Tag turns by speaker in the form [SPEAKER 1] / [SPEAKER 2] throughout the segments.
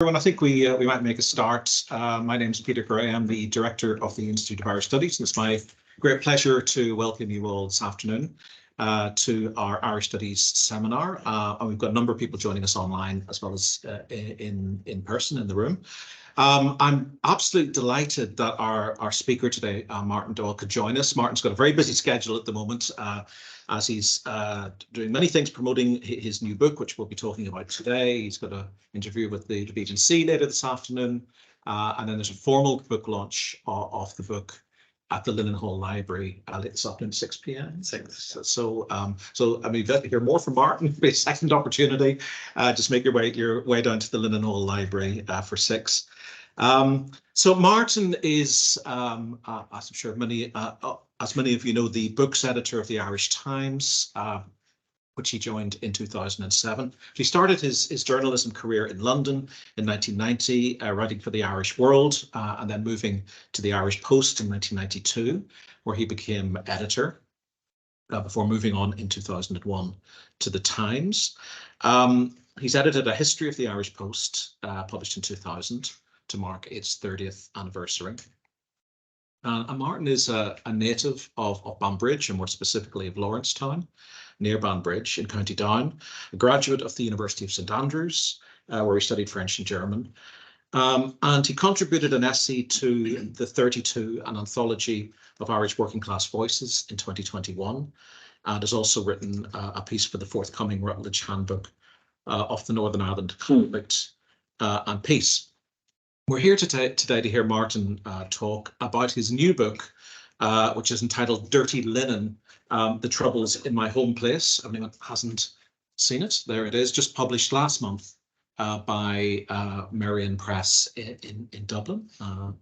[SPEAKER 1] Everyone, I think we might make a start. My name is Peter Gray. I'm the director of the Institute of Irish Studies, and it's my great pleasure to welcome you all this afternoon to our Irish Studies seminar. And we've got a number of people joining us online as well as in person in the room. I'm absolutely delighted that our speaker today, Martin Doyle, could join us. Martin's got a very busy schedule at the moment, as he's doing many things promoting his new book, which we'll be talking about today. He's got an interview with the BBC later this afternoon, and then there's a formal book launch of the book at the Linen Hall Library later this afternoon, 6 p.m. So I mean, if you hear more from Martin, it'll be a second opportunity. Just make your way down to the Linen Hall Library for 6. So Martin is, as I'm sure as many of you know, the books editor of the Irish Times, which he joined in 2007. He started his journalism career in London in 1990, writing for the Irish World, and then moving to the Irish Post in 1992, where he became editor, before moving on in 2001 to the Times. He's edited a history of the Irish Post, published in 2000, to mark its 30th anniversary. And Martin is a native of Banbridge, and more specifically of Lawrencetown, near Banbridge in County Down, a graduate of the University of St Andrews, where he studied French and German. And he contributed an essay to the 32, an anthology of Irish working class voices in 2021, and has also written a piece for the forthcoming Rutledge Handbook of the Northern Ireland Conflict and Peace. We're here today to hear Martin talk about his new book, which is entitled Dirty Linen, The Troubles in My Home Place. If anyone hasn't seen it, there it is, just published last month by Marion Press in Dublin, and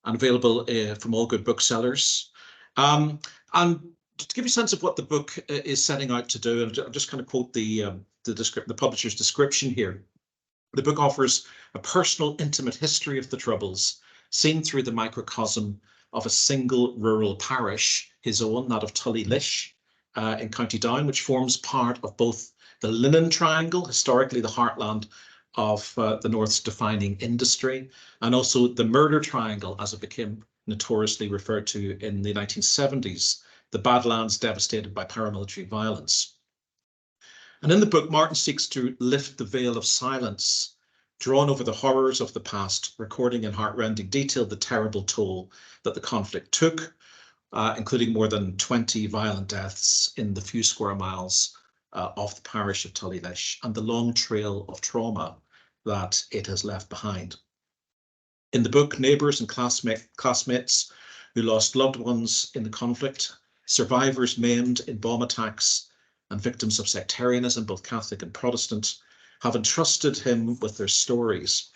[SPEAKER 1] available from all good booksellers. And to give you a sense of what the book is setting out to do, I'll just kind of quote the publisher's description here. The book offers a personal, intimate history of the Troubles, seen through the microcosm of a single rural parish, his own, that of Tullylish, in County Down, which forms part of both the linen triangle, historically the heartland of the North's defining industry, and also the murder triangle, as it became notoriously referred to in the 1970s, the Badlands devastated by paramilitary violence. And in the book, Martin seeks to lift the veil of silence drawn over the horrors of the past, recording in heartrending detail the terrible toll that the conflict took, including more than 20 violent deaths in the few square miles of the parish of Tullylish, and the long trail of trauma that it has left behind. In the book, neighbours and classmates who lost loved ones in the conflict, survivors maimed in bomb attacks, and victims of sectarianism, both Catholic and Protestant, have entrusted him with their stories.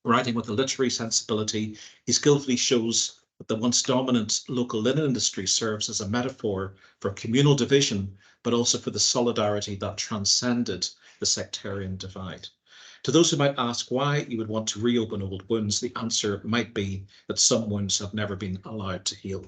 [SPEAKER 1] Writing with a literary sensibility, he skillfully shows that the once dominant local linen industry serves as a metaphor for communal division, but also for the solidarity that transcended the sectarian divide. To those who might ask why you would want to reopen old wounds, the answer might be that some wounds have never been allowed to heal.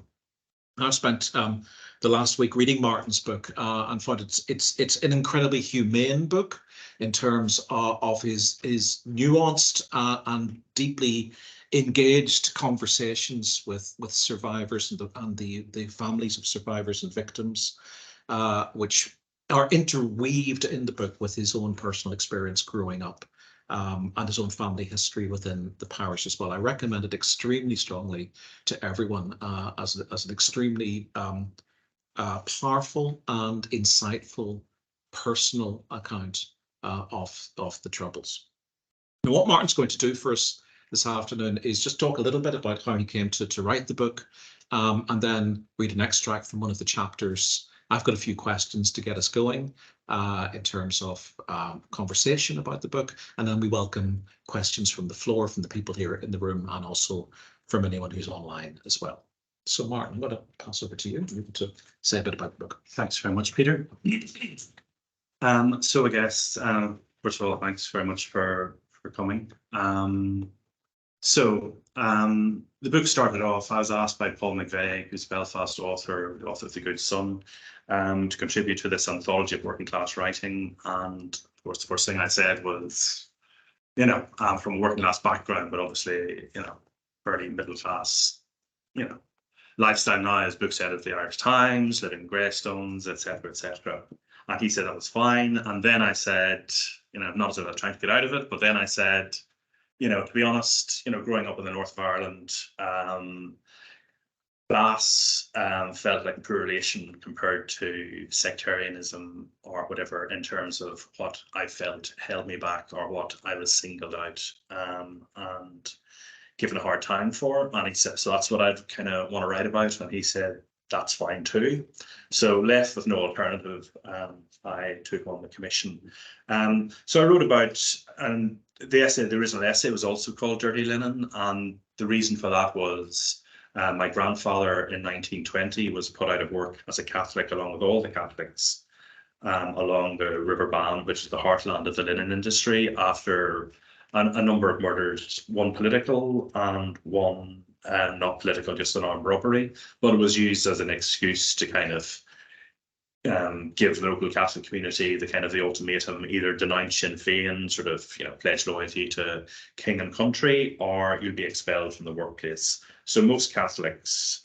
[SPEAKER 1] I've spent the last week reading Martin's book and found it's an incredibly humane book in terms of his nuanced and deeply engaged conversations with survivors and the families of survivors and victims, which are interweaved in the book with his own personal experience growing up. And his own family history within the parish as well. I recommend it extremely strongly to everyone as an extremely powerful and insightful personal account of the Troubles. Now, what Martin's going to do for us this afternoon is just talk a little bit about how he came to write the book, and then read an extract from one of the chapters. I've got a few questions to get us going in terms of conversation about the book, and then we welcome questions from the floor, from the people here in the room, and also from anyone who's online as well. So Martin, I'm going to pass over to you to say a bit about the book.
[SPEAKER 2] Thanks very much, Peter. So I guess, first of all, thanks very much for coming. The book started off, I was asked by Paul McVeigh, who's a Belfast author of The Good Son, to contribute to this anthology of working class writing. And of course, the first thing I said was, you know, I'm from a working class background, but obviously, you know, fairly middle class, you know, lifestyle now, as books out of the Irish Times, living in Greystones, etc., etc. And he said that was fine. And then I said, you know, not as if I was trying to get out of it, but then I said, you know, to be honest, you know, growing up in the north of Ireland, class felt like a poor relation compared to sectarianism or whatever, in terms of what I felt held me back or what I was singled out and given a hard time for. And he said, so that's what I'd kind of want to write about. And he said, that's fine too. So left with no alternative, I took on the commission. So I wrote about, and the essay, the original essay was also called Dirty Linen. And the reason for that was my grandfather in 1920 was put out of work as a Catholic, along with all the Catholics along the River Bann, which is the heartland of the linen industry, after a number of murders, one political and one not political, just an armed robbery. But it was used as an excuse to kind of give the local Catholic community the kind of the ultimatum: either denounce Sinn Féin, sort of, you know, pledge loyalty to king and country, or you'll be expelled from the workplace. So most Catholics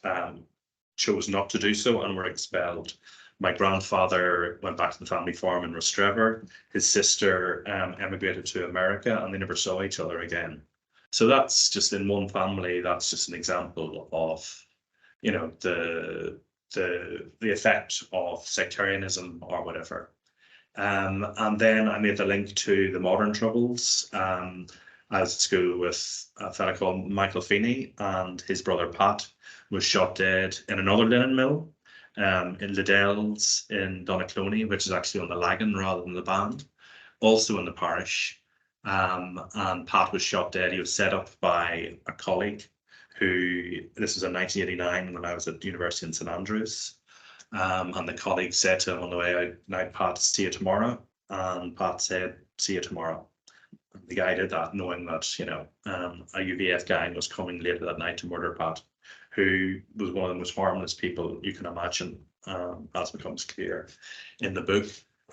[SPEAKER 2] chose not to do so and were expelled. My grandfather went back to the family farm in Rostrevor. His sister emigrated to America, and they never saw each other again. So that's just, in one family, that's just an example of, you know, the effect of sectarianism or whatever. And then I made the link to the modern troubles. I was at school with a fellow called Michael Feeney, and his brother Pat was shot dead in another linen mill in Liddell's in Donaghcloney, which is actually on the Lagan rather than the Band, also in the parish. And Pat was shot dead. He was set up by a colleague who, this was in 1989 when I was at university in St Andrews. And the colleague said to him on the way out, "Now, Pat, see you tomorrow." And Pat said, "See you tomorrow." And the guy did that, knowing that, you know, a UVF gang was coming later that night to murder Pat, who was one of the most harmless people you can imagine, as becomes clear in the book.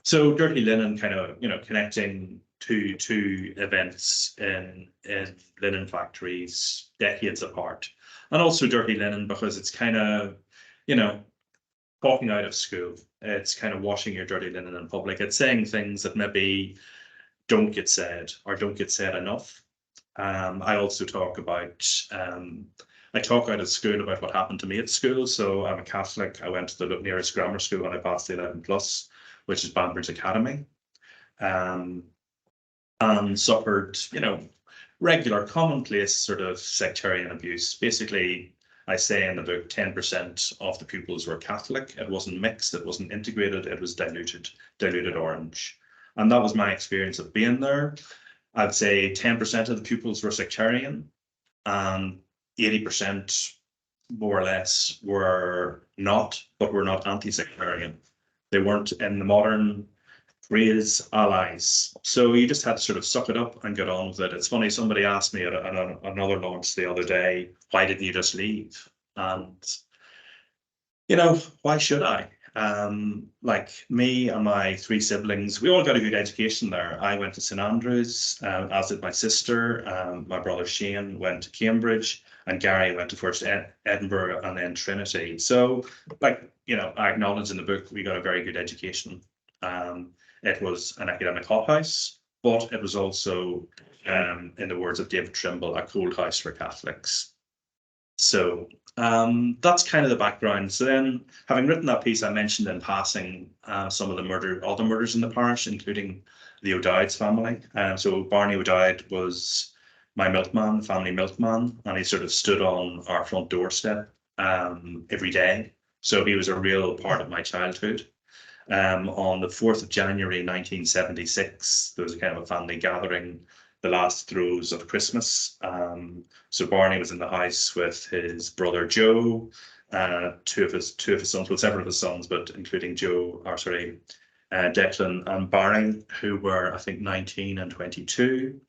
[SPEAKER 2] So Dirty Linen kind of, you know, connecting two events in linen factories decades apart. And also Dirty Linen because it's kind of, you know, talking out of school. It's kind of washing your dirty linen in public. It's saying things that maybe don't get said or don't get said enough. I also talk about, I talk out of school about what happened to me at school. So I'm a Catholic. I went to the nearest grammar school when I passed the 11 plus, which is Banbridge Academy. And suffered, you know, regular commonplace sort of sectarian abuse. Basically, I say in the book, 10% of the pupils were Catholic. It wasn't mixed, it wasn't integrated, it was diluted orange. And that was my experience of being there. I'd say 10% of the pupils were sectarian, and 80% more or less were not, but were not anti-sectarian. They weren't, in the modern phrase, allies. So you just had to sort of suck it up and get on with it. It's funny, somebody asked me at another launch the other day, why didn't you just leave? And, you know, why should I? Like me and my three siblings, we all got a good education there. I went to St Andrews, as did my sister. My brother Shane went to Cambridge, and Gary went to first Edinburgh and then Trinity. So, like, you know, I acknowledge in the book we got a very good education. It was an academic hothouse, but it was also, in the words of David Trimble, a cold house for Catholics. So that's kind of the background. So then, having written that piece, I mentioned in passing some of the other murders in the parish, including the O'Dowd's family. So Barney O'Dowd was my milkman, the family milkman, and he sort of stood on our front doorstep every day. So he was a real part of my childhood. On the 4th of January 1976, there was a kind of a family gathering, the last throes of Christmas. So Barney was in the house with his brother Joe, two of his sons, well, several of his sons, but including Declan and Barney, who were, I think, 19 and 22.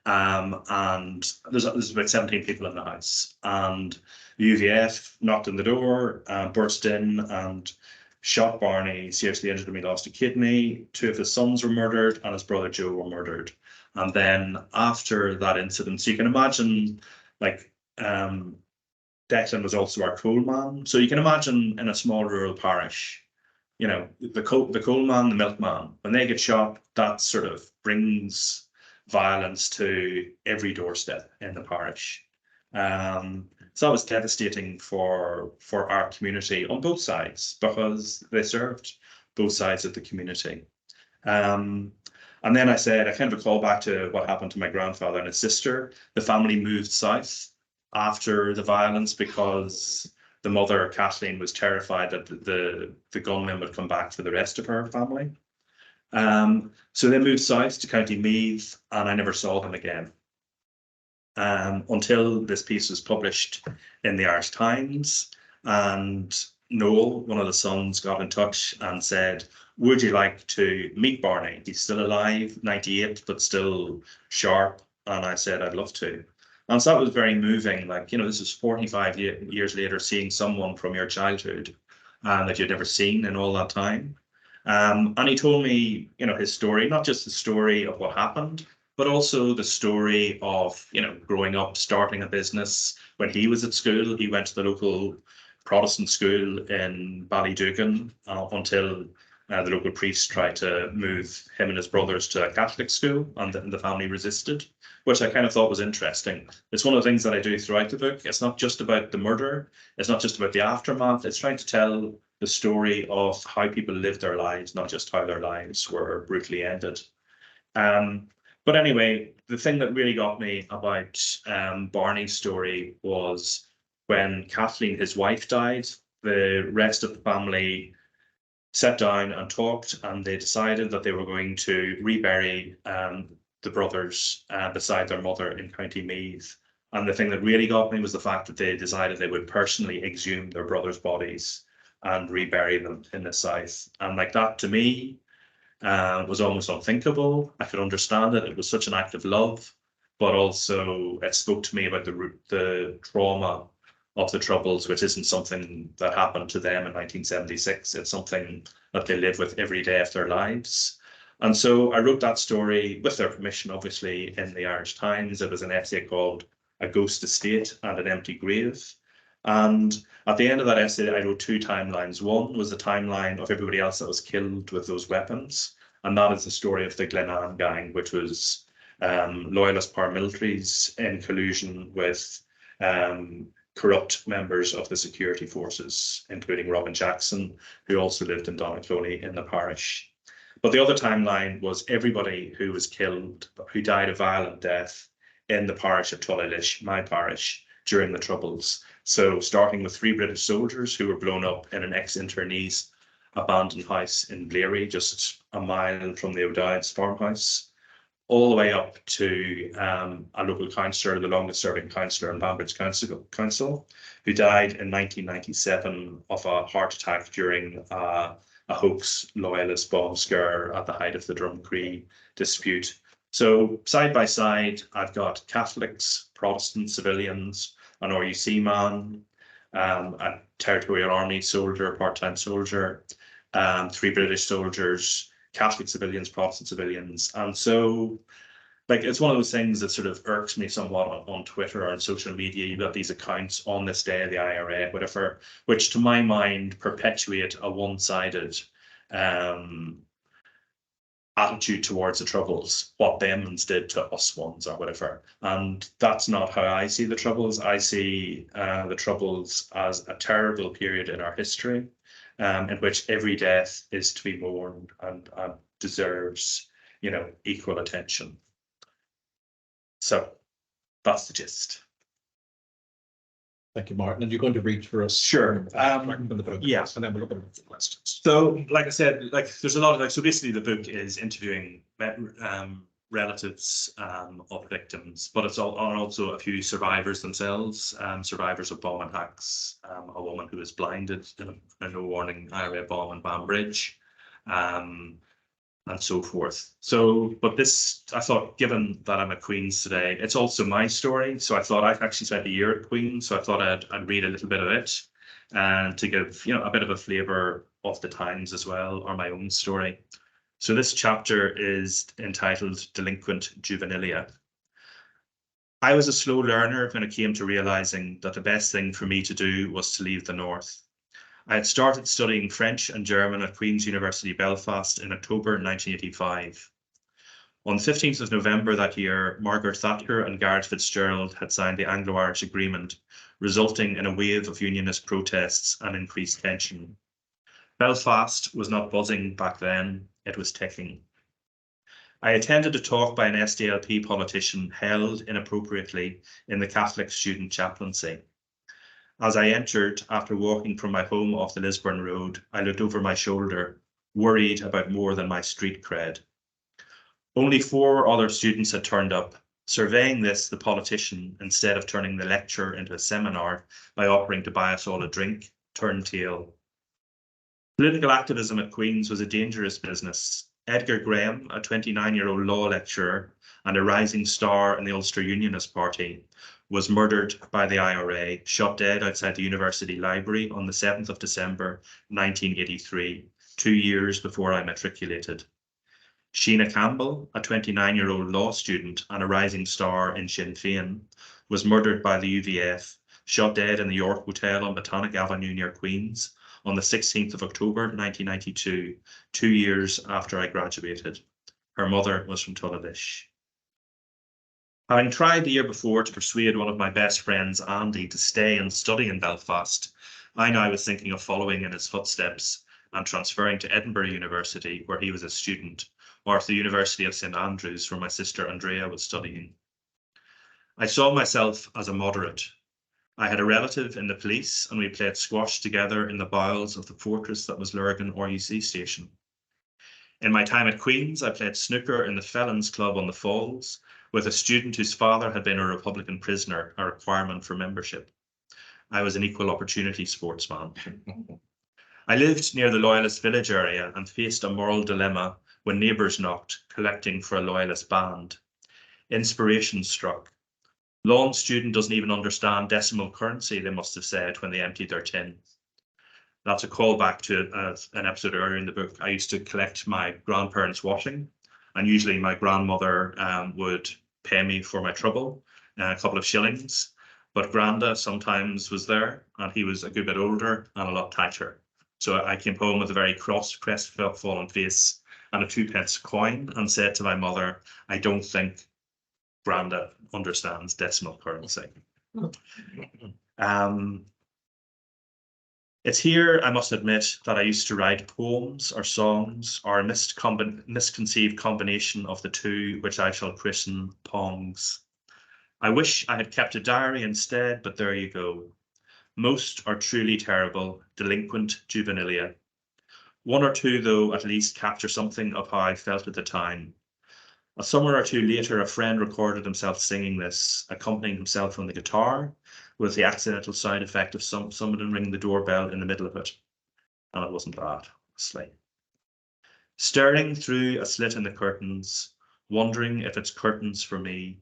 [SPEAKER 2] And there's about 17 people in the house. And the UVF knocked on the door, burst in and shot Barney, seriously injured him. He lost a kidney. Two of his sons were murdered, and his brother Joe were murdered. And then after that incident, so you can imagine, like, Declan was also our coal man. So you can imagine in a small rural parish, you know, the coal man, the milkman, when they get shot, that sort of brings violence to every doorstep in the parish. So that was devastating for our community on both sides, because they served both sides of the community. And then I said, I kind of recall back to what happened to my grandfather and his sister. The family moved south after the violence because the mother, Kathleen, was terrified that the gunmen would come back for the rest of her family. So they moved south to County Meath, and I never saw them again. Until this piece was published in the Irish Times, and Noel, one of the sons, got in touch and said, would you like to meet Barney? He's still alive, 98, but still sharp. And I said, I'd love to. And so that was very moving. Like, you know, this is 45 years later, seeing someone from your childhood that you'd never seen in all that time. And he told me, you know, his story, not just the story of what happened, but also the story of, you know, growing up, starting a business. When he was at school, he went to the local Protestant school in Ballydugan until the local priest tried to move him and his brothers to a Catholic school, and the family resisted, which I kind of thought was interesting. It's one of the things that I do throughout the book. It's not just about the murder. It's not just about the aftermath. It's trying to tell the story of how people lived their lives, not just how their lives were brutally ended. But anyway, the thing that really got me about Barney's story was when Kathleen, his wife, died, the rest of the family sat down and talked, and they decided that they were going to rebury the brothers beside their mother in County Meath. And the thing that really got me was the fact that they decided they would personally exhume their brothers' bodies and rebury them in the south. And like that, to me, was almost unthinkable. I could understand it. It was such an act of love, but also it spoke to me about the trauma of the Troubles, which isn't something that happened to them in 1976. It's something that they live with every day of their lives. And so I wrote that story with their permission, obviously, in the Irish Times. It was an essay called A Ghost Estate and an Empty Grave. And at the end of that essay, I wrote two timelines. One was the timeline of everybody else that was killed with those weapons. And that is the story of the Glenanne gang, which was loyalist paramilitaries in collusion with corrupt members of the security forces, including Robin Jackson, who also lived in Donegal in the parish. But the other timeline was everybody who was killed, who died a violent death in the parish of Tullalish, my parish, during the Troubles. So starting with 3 British soldiers who were blown up in an ex-internees abandoned house in Bleary, just a mile from the O'Dowd's farmhouse, all the way up to a local councillor, the longest serving councillor in Banbridge Council, who died in 1997 of a heart attack during a hoax loyalist bomb scare at the height of the Drumcree dispute. So side by side, I've got Catholics, Protestant civilians, an RUC man, a Territorial Army soldier, part-time soldier, 3 British soldiers, Catholic civilians, Protestant civilians. And so, like, it's one of those things that sort of irks me somewhat on Twitter or on social media. You've got these accounts on this day, the IRA, whatever, which to my mind perpetuate a one-sided attitude towards the Troubles, what them did to us ones or whatever. And that's not how I see the Troubles. I see the Troubles as a terrible period in our history, in which every death is to be mourned and deserves, you know, equal attention. So that's the gist.
[SPEAKER 1] Thank you, Martin. And you're going to read for us?
[SPEAKER 2] Sure.
[SPEAKER 1] Yeah, and then we'll look at the questions.
[SPEAKER 2] So, like I said, like there's a lot of like, so basically the book is interviewing relatives of victims, but it's also a few survivors themselves, survivors of bomb attacks, a woman who was blinded in a no warning IRA bomb in Banbridge, and so forth. So, but this, I thought, given that I'm at Queen's today, it's also my story. So I thought I've actually spent a year at Queen's, so I thought I'd read a little bit of it, and to give, you know, a bit of a flavour of the times as well, or my own story. So this chapter is entitled Delinquent Juvenilia. I was a slow learner when it came to realizing that the best thing for me to do was to leave the North. I had started studying French and German at Queen's University Belfast in October 1985. On the 15th of November that year, Margaret Thatcher and Gareth Fitzgerald had signed the Anglo-Irish Agreement, resulting in a wave of unionist protests and increased tension. Belfast was not buzzing back then, it was ticking. I attended a talk by an SDLP politician held inappropriately in the Catholic student chaplaincy. As I entered, after walking from my home off the Lisburn Road, I looked over my shoulder, worried about more than my street cred. Only 4 other students had turned up. Surveying this, the politician, instead of turning the lecture into a seminar by offering to buy us all a drink, turned tail. Political activism at Queen's was a dangerous business. Edgar Graham, a 29-year-old law lecturer and a rising star in the Ulster Unionist Party, was murdered by the IRA, shot dead outside the university library on the 7th of December 1983, 2 years before I matriculated. Sheena Campbell, a 29-year-old law student and a rising star in Sinn Féin, was murdered by the UVF, shot dead in the York Hotel on Botanic Avenue near Queen's on the 16th of October 1992, 2 years after I graduated. Her mother was from Tulladish. Having tried the year before to persuade one of my best friends, Andy, to stay and study in Belfast, I now was thinking of following in his footsteps and transferring to Edinburgh University, where he was a student, or to the University of St Andrews, where my sister Andrea was studying. I saw myself as a moderate. I had a relative in the police, and we played squash together in the bowels of the fortress that was Lurgan RUC station. In my time at Queen's, I played snooker in the Felons Club on the Falls with a student whose father had been a Republican prisoner, a requirement for membership. I was an equal opportunity sportsman. I lived near the Loyalist village area and faced a moral dilemma when Neighbours knocked, collecting for a Loyalist band. Inspiration struck. Law student doesn't even understand decimal currency, they must have said when they emptied their tin. That's a callback to an episode earlier in the book. I used to collect my grandparents' washing, and usually my grandmother would pay me for my trouble, a couple of shillings, but Granda sometimes was there, and he was a good bit older and a lot tighter. So I came home with a very crestfallen face and a 2p coin and said to my mother, I don't think Granda understands decimal currency. It's here, I must admit, that I used to write poems or songs or a misconceived combination of the two, which I shall christen pongs. I wish I had kept a diary instead, but there you go. Most are truly terrible, delinquent juvenilia. 1 or 2, though, at least capture something of how I felt at the time. A summer or 2 later, a friend recorded himself singing this, accompanying himself on the guitar, with the accidental sound effect of someone ringing the doorbell in the middle of it. And it wasn't bad, honestly. Staring through a slit in the curtains, wondering if it's curtains for me,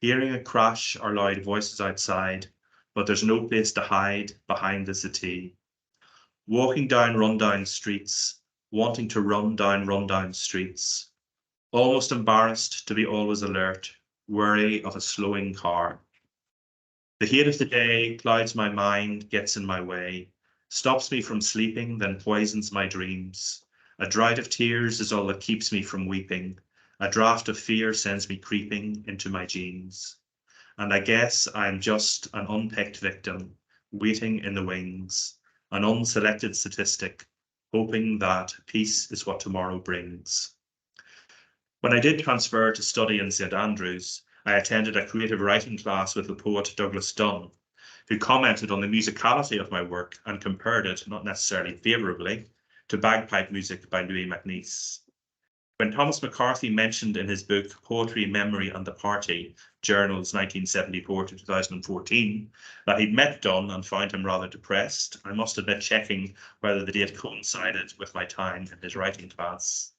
[SPEAKER 2] hearing a crash or loud voices outside, but there's no place to hide behind the settee. Walking down rundown streets, wanting to run down rundown streets, almost embarrassed to be always alert, wary of a slowing car. The heat of the day clouds my mind, gets in my way, stops me from sleeping, then poisons my dreams. A drought of tears is all that keeps me from weeping. A draught of fear sends me creeping into my jeans. And I guess I'm just an unpicked victim, waiting in the wings, an unselected statistic, hoping that peace is what tomorrow brings. When I did transfer to study in St Andrews, I attended a creative writing class with the poet Douglas Dunn, who commented on the musicality of my work and compared it, not necessarily favourably, to bagpipe music by Louis MacNeice. When Thomas McCarthy mentioned in his book Poetry, Memory and the Party, Journals 1974 to 2014, that he'd met Dunn and found him rather depressed, I must admit checking whether the date coincided with my time in his writing class.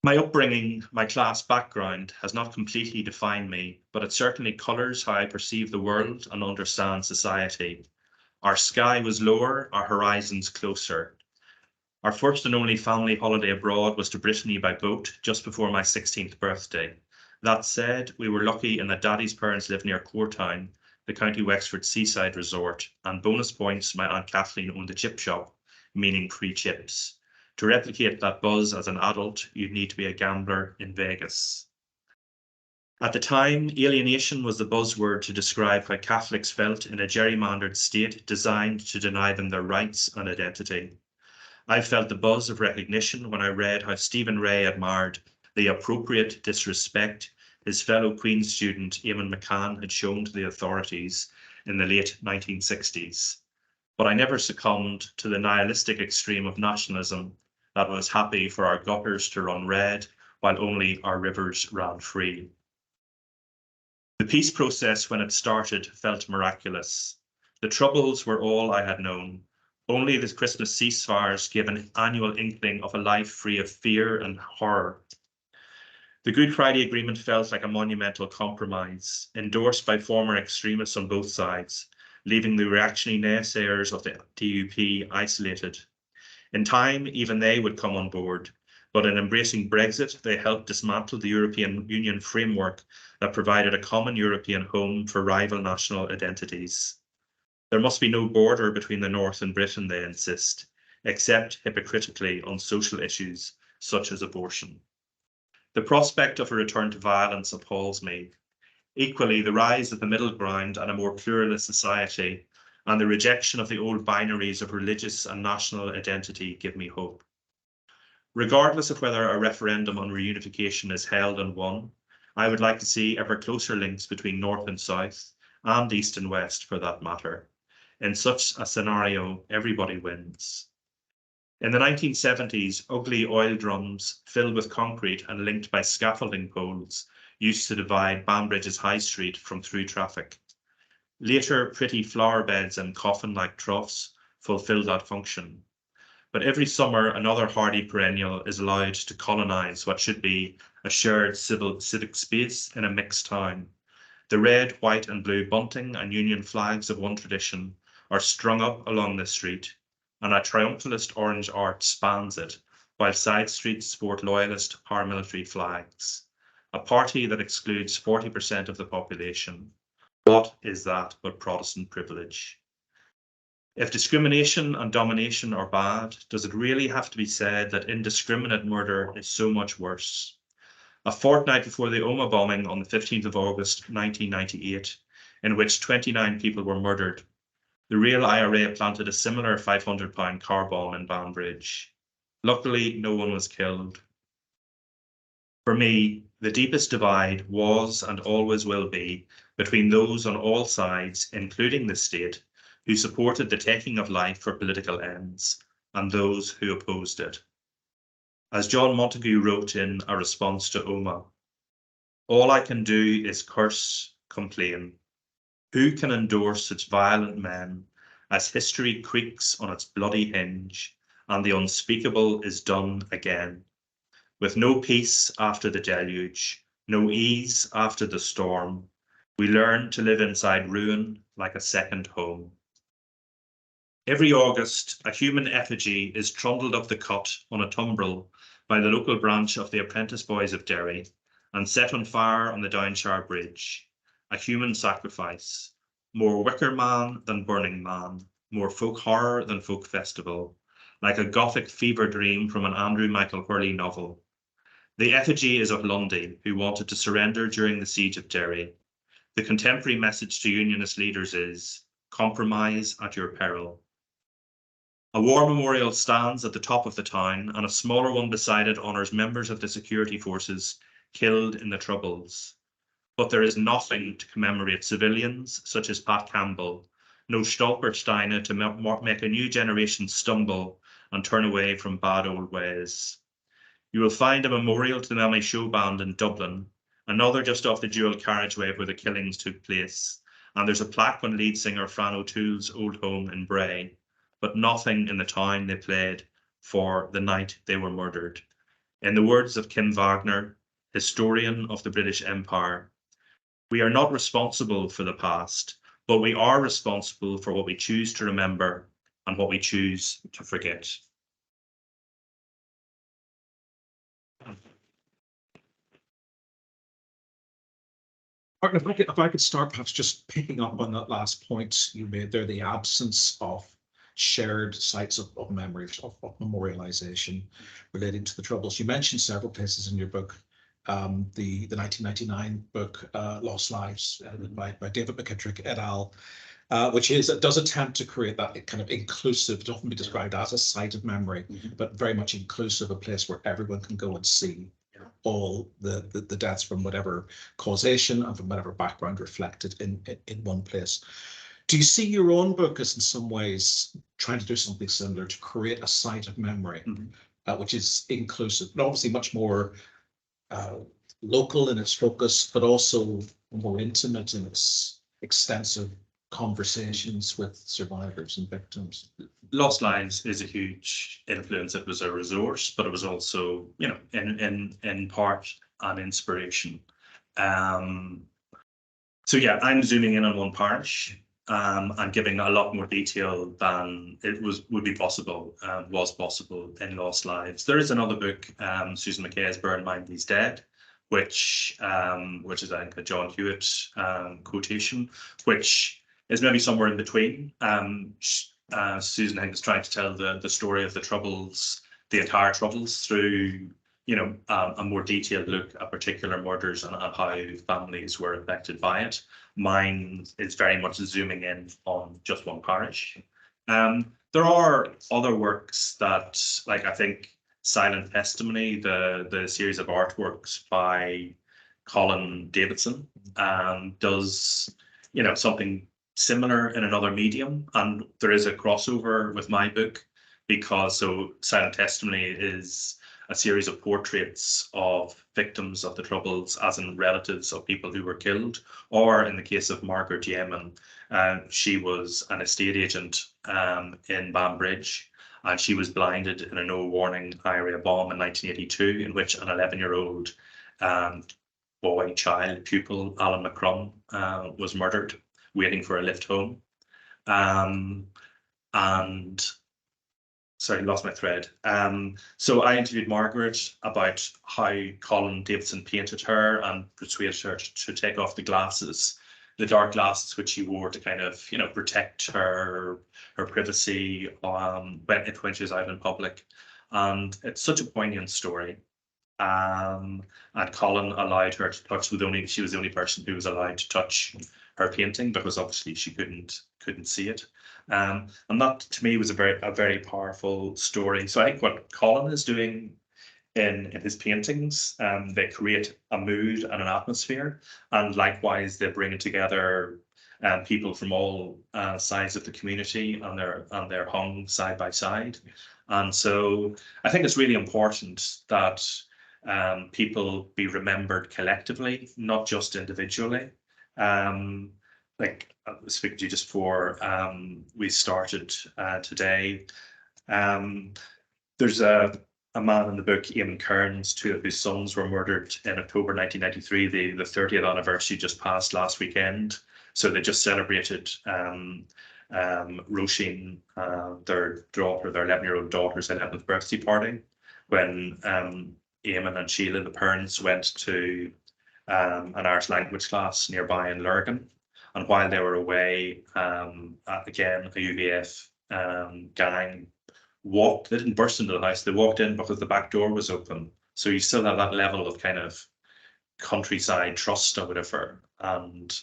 [SPEAKER 2] My upbringing, my class background, has not completely defined me, but it certainly colours how I perceive the world and understand society. Our sky was lower, our horizons closer. Our first and only family holiday abroad was to Brittany by boat just before my 16th birthday. That said, we were lucky in that Daddy's parents live near Courtown, the County Wexford seaside resort, and bonus points, my Aunt Kathleen owned a chip shop, meaning free chips. To replicate that buzz as an adult, you'd need to be a gambler in Vegas. At the time, alienation was the buzzword to describe how Catholics felt in a gerrymandered state designed to deny them their rights and identity. I felt the buzz of recognition when I read how Stephen Ray admired the appropriate disrespect his fellow Queen's student Eamon McCann had shown to the authorities in the late 1960s. But I never succumbed to the nihilistic extreme of nationalism that was happy for our gutters to run red while only our rivers ran free. The peace process when it started felt miraculous. The Troubles were all I had known. Only the Christmas ceasefires gave an annual inkling of a life free of fear and horror. The Good Friday Agreement felt like a monumental compromise, endorsed by former extremists on both sides, leaving the reactionary naysayers of the DUP isolated. In time, even they would come on board, but in embracing Brexit, they helped dismantle the European Union framework that provided a common European home for rival national identities. There must be no border between the North and Britain, they insist, except hypocritically on social issues such as abortion. The prospect of a return to violence appalls me. Equally, the rise of the middle ground and a more pluralist society and the rejection of the old binaries of religious and national identity give me hope. Regardless of whether a referendum on reunification is held and won, I would like to see ever closer links between North and South, and East and West for that matter. In such a scenario, everybody wins. In the 1970s, ugly oil drums filled with concrete and linked by scaffolding poles used to divide Banbridge's High Street from through traffic. Later, pretty flower beds and coffin-like troughs fulfilled that function. But every summer, another hardy perennial is allowed to colonise what should be a shared civic space in a mixed town. The red, white and blue bunting and Union flags of one tradition are strung up along the street, and a triumphalist orange art spans it, while side streets sport loyalist paramilitary flags. A party that excludes 40% of the population. What is that but Protestant privilege? If discrimination and domination are bad, does it really have to be said that indiscriminate murder is so much worse? A fortnight before the Omagh bombing on the 15th of August 1998, in which 29 people were murdered, the real IRA planted a similar £500 car bomb in Banbridge. Luckily, no one was killed. For me, the deepest divide was and always will be between those on all sides, including the state, who supported the taking of life for political ends, and those who opposed it. As John Montagu wrote in a response to Omagh, all I can do is curse, complain. Who can endure such violent men as history creaks on its bloody hinge and the unspeakable is done again? With no peace after the deluge, no ease after the storm, we learn to live inside ruin like a second home. Every August, a human effigy is trundled up the cut on a tumbrel by the local branch of the Apprentice Boys of Derry and set on fire on the Downshire Bridge. A human sacrifice, more wicker man than burning man, more folk horror than folk festival, like a gothic fever dream from an Andrew Michael Hurley novel. The effigy is of Lundy, who wanted to surrender during the siege of Derry. The contemporary message to Unionist leaders is, compromise at your peril. A war memorial stands at the top of the town, and a smaller one beside it honours members of the security forces killed in the Troubles. But there is nothing to commemorate civilians such as Pat Campbell, no Stolpersteine to make a new generation stumble and turn away from bad old ways. You will find a memorial to the Melmy Show Band in Dublin, another just off the dual carriageway where the killings took place, and there's a plaque on lead singer Fran O'Toole's old home in Bray, but nothing in the town they played for the night they were murdered. In the words of Kim Wagner, historian of the British Empire, we are not responsible for the past, but we are responsible for what we choose to remember and what we choose to forget.
[SPEAKER 1] Martin, if I could start perhaps just picking up on that last point you made there, the absence of shared sites of memory, of memorialization relating to the Troubles. You mentioned several places in your book, the 1999 book, Lost Lives, edited by David McKittrick et al., which does attempt to create that kind of inclusive, it often be described as a site of memory, but very much inclusive, a place where everyone can go and see all the deaths from whatever causation and from whatever background reflected in one place. Do you see your own book as in some ways trying to do something similar, to create a site of memory, which is inclusive, but obviously much more local in its focus, but also more intimate in its extensive conversations with survivors and victims?
[SPEAKER 2] Lost Lives is a huge influence. It was a resource, but it was also, you know, in part an inspiration. So yeah, I'm zooming in on one parish and giving a lot more detail than it would be possible, was possible in Lost Lives. There is another book, Susan McKay's Burn, Mind These Dead, which is I think a John Hewitt quotation, which is maybe somewhere in between. Susan, I think, is trying to tell the story of the Troubles, the entire Troubles, through, you know, a more detailed look at particular murders and how families were affected by it. Mine is very much zooming in on just one parish. There are other works that, like, I think Silent Testimony, the series of artworks by Colin Davidson, does, you know, something similar in another medium, and there is a crossover with my book, because so Silent Testimony is a series of portraits of victims of the Troubles, as in relatives of people who were killed, or in the case of Margaret Yeaman, she was an estate agent in Banbridge, and she was blinded in a no-warning IRA bomb in 1982, in which an 11-year-old child pupil, Alan McCrum, was murdered, waiting for a lift home. And sorry, lost my thread. So I interviewed Margaret about how Colin Davidson painted her and persuaded her to take off the glasses, the dark glasses which she wore to kind of, you know, protect her privacy when she was out in public. And it's such a poignant story. And Colin allowed her to touch she was the only person who was allowed to touch her painting, because obviously she couldn't see it. And that to me was a very powerful story. So I think what Colin is doing in his paintings, they create a mood and an atmosphere, and likewise they bring together people from all sides of the community, and they're hung side by side. And so I think it's really important that people be remembered collectively, not just individually. Like I was speaking to you just before we started today. There's a man in the book, Eamon Kearns, two of his sons were murdered in October 1993. The 30th anniversary just passed last weekend. So they just celebrated Roisin, their 11-year-old daughter's 11th birthday party, when Eamon and Sheila, the parents, went to an Irish language class nearby in Lurgan. And while they were away, again, a UVF gang they didn't burst into the house, they walked in because the back door was open. So you still have that level of kind of countryside trust or whatever, and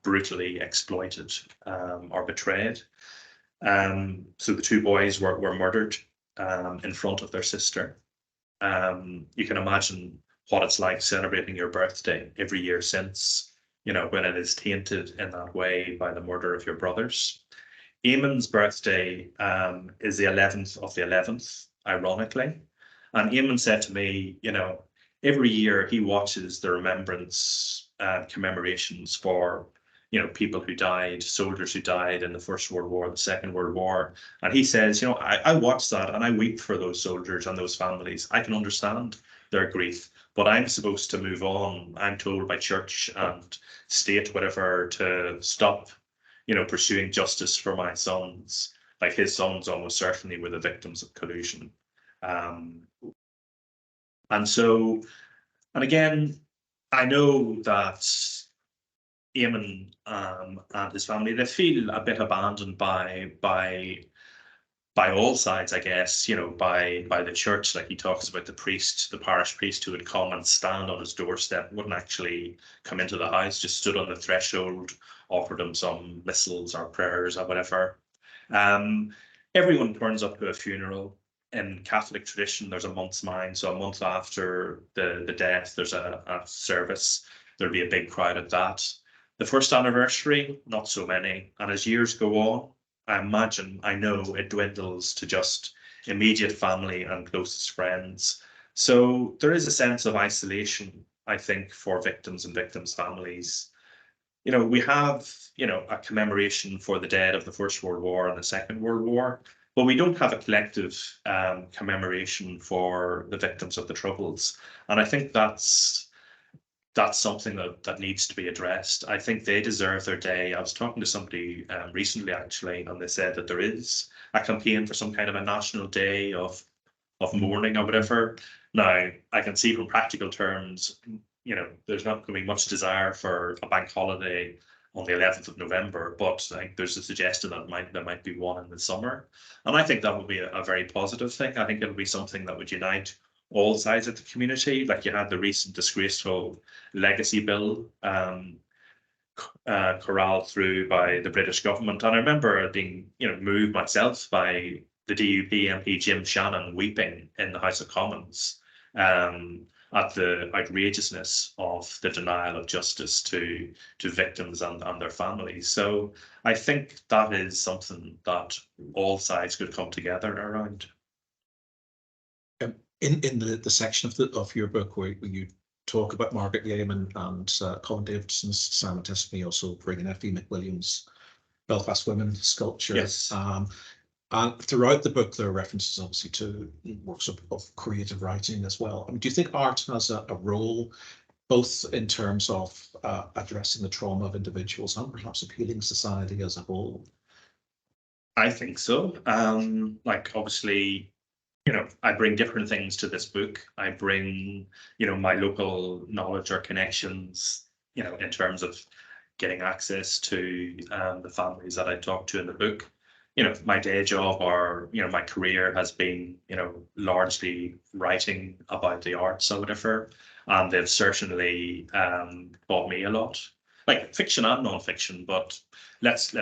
[SPEAKER 2] brutally exploited or betrayed. So the two boys were murdered in front of their sister. You can imagine what it's like celebrating your birthday every year since, you know, when it is tainted in that way by the murder of your brothers. Eamon's birthday is the 11th of the 11th, ironically. And Eamon said to me, you know, every year he watches the remembrance commemorations for, you know, people who died, soldiers who died in the First World War, the Second World War. And he says, you know, I watch that and I weep for those soldiers and those families. I can understand their grief, but I'm supposed to move on. I'm told by church and state, whatever, to stop, you know, pursuing justice for my sons. Like his sons almost certainly were the victims of collusion. And again, I know that Eamon and his family, they feel a bit abandoned by all sides, I guess, you know, by the church. Like he talks about the priest, the parish priest who would come and stand on his doorstep, wouldn't actually come into the house, just stood on the threshold, offered him some missals or prayers or whatever. Everyone turns up to a funeral. In Catholic tradition, there's a month's mind. So a month after the death, there's a service. There'll be a big crowd at that. The first anniversary, not so many. And as years go on, I imagine, I know it dwindles to just immediate family and closest friends. So there is a sense of isolation, I think, for victims and victims' families. You know, we have, you know, a commemoration for the dead of the First World War and the Second World War, but we don't have a collective commemoration for the victims of the Troubles. And I think that's something that needs to be addressed. I think they deserve their day. I was talking to somebody recently, actually, and they said that there is a campaign for some kind of a national day of mourning or whatever. Now, I can see from practical terms, you know, there's not going to be much desire for a bank holiday on the 11th of November, but I think there's a suggestion that there might be one in the summer. And I think that would be a very positive thing. I think it would be something that would unite all sides of the community. Like you had the recent disgraceful legacy bill corralled through by the British government. And I remember being, you know, moved myself by the DUP MP Jim Shannon weeping in the House of Commons at the outrageousness of the denial of justice to victims and their families. So I think that is something that all sides could come together around.
[SPEAKER 1] In the section of your book where you talk about Margaret Yeaman and Colin Davidson's Simon Tesfaye, also bringing Effie McWilliams' Belfast Women sculpture.
[SPEAKER 2] Yes.
[SPEAKER 1] And throughout the book, there are references, obviously, to works of creative writing as well. I mean, do you think art has a role, both in terms of addressing the trauma of individuals and perhaps appealing society as a whole?
[SPEAKER 2] I think so. Like, obviously, you know, I bring different things to this book. I bring, you know, my local knowledge or connections, you know, in terms of getting access to the families that I talk to in the book. You know, my day job or, you know, my career has been, you know, largely writing about the arts or whatever. And they've certainly taught me a lot, like fiction and non-fiction. But let's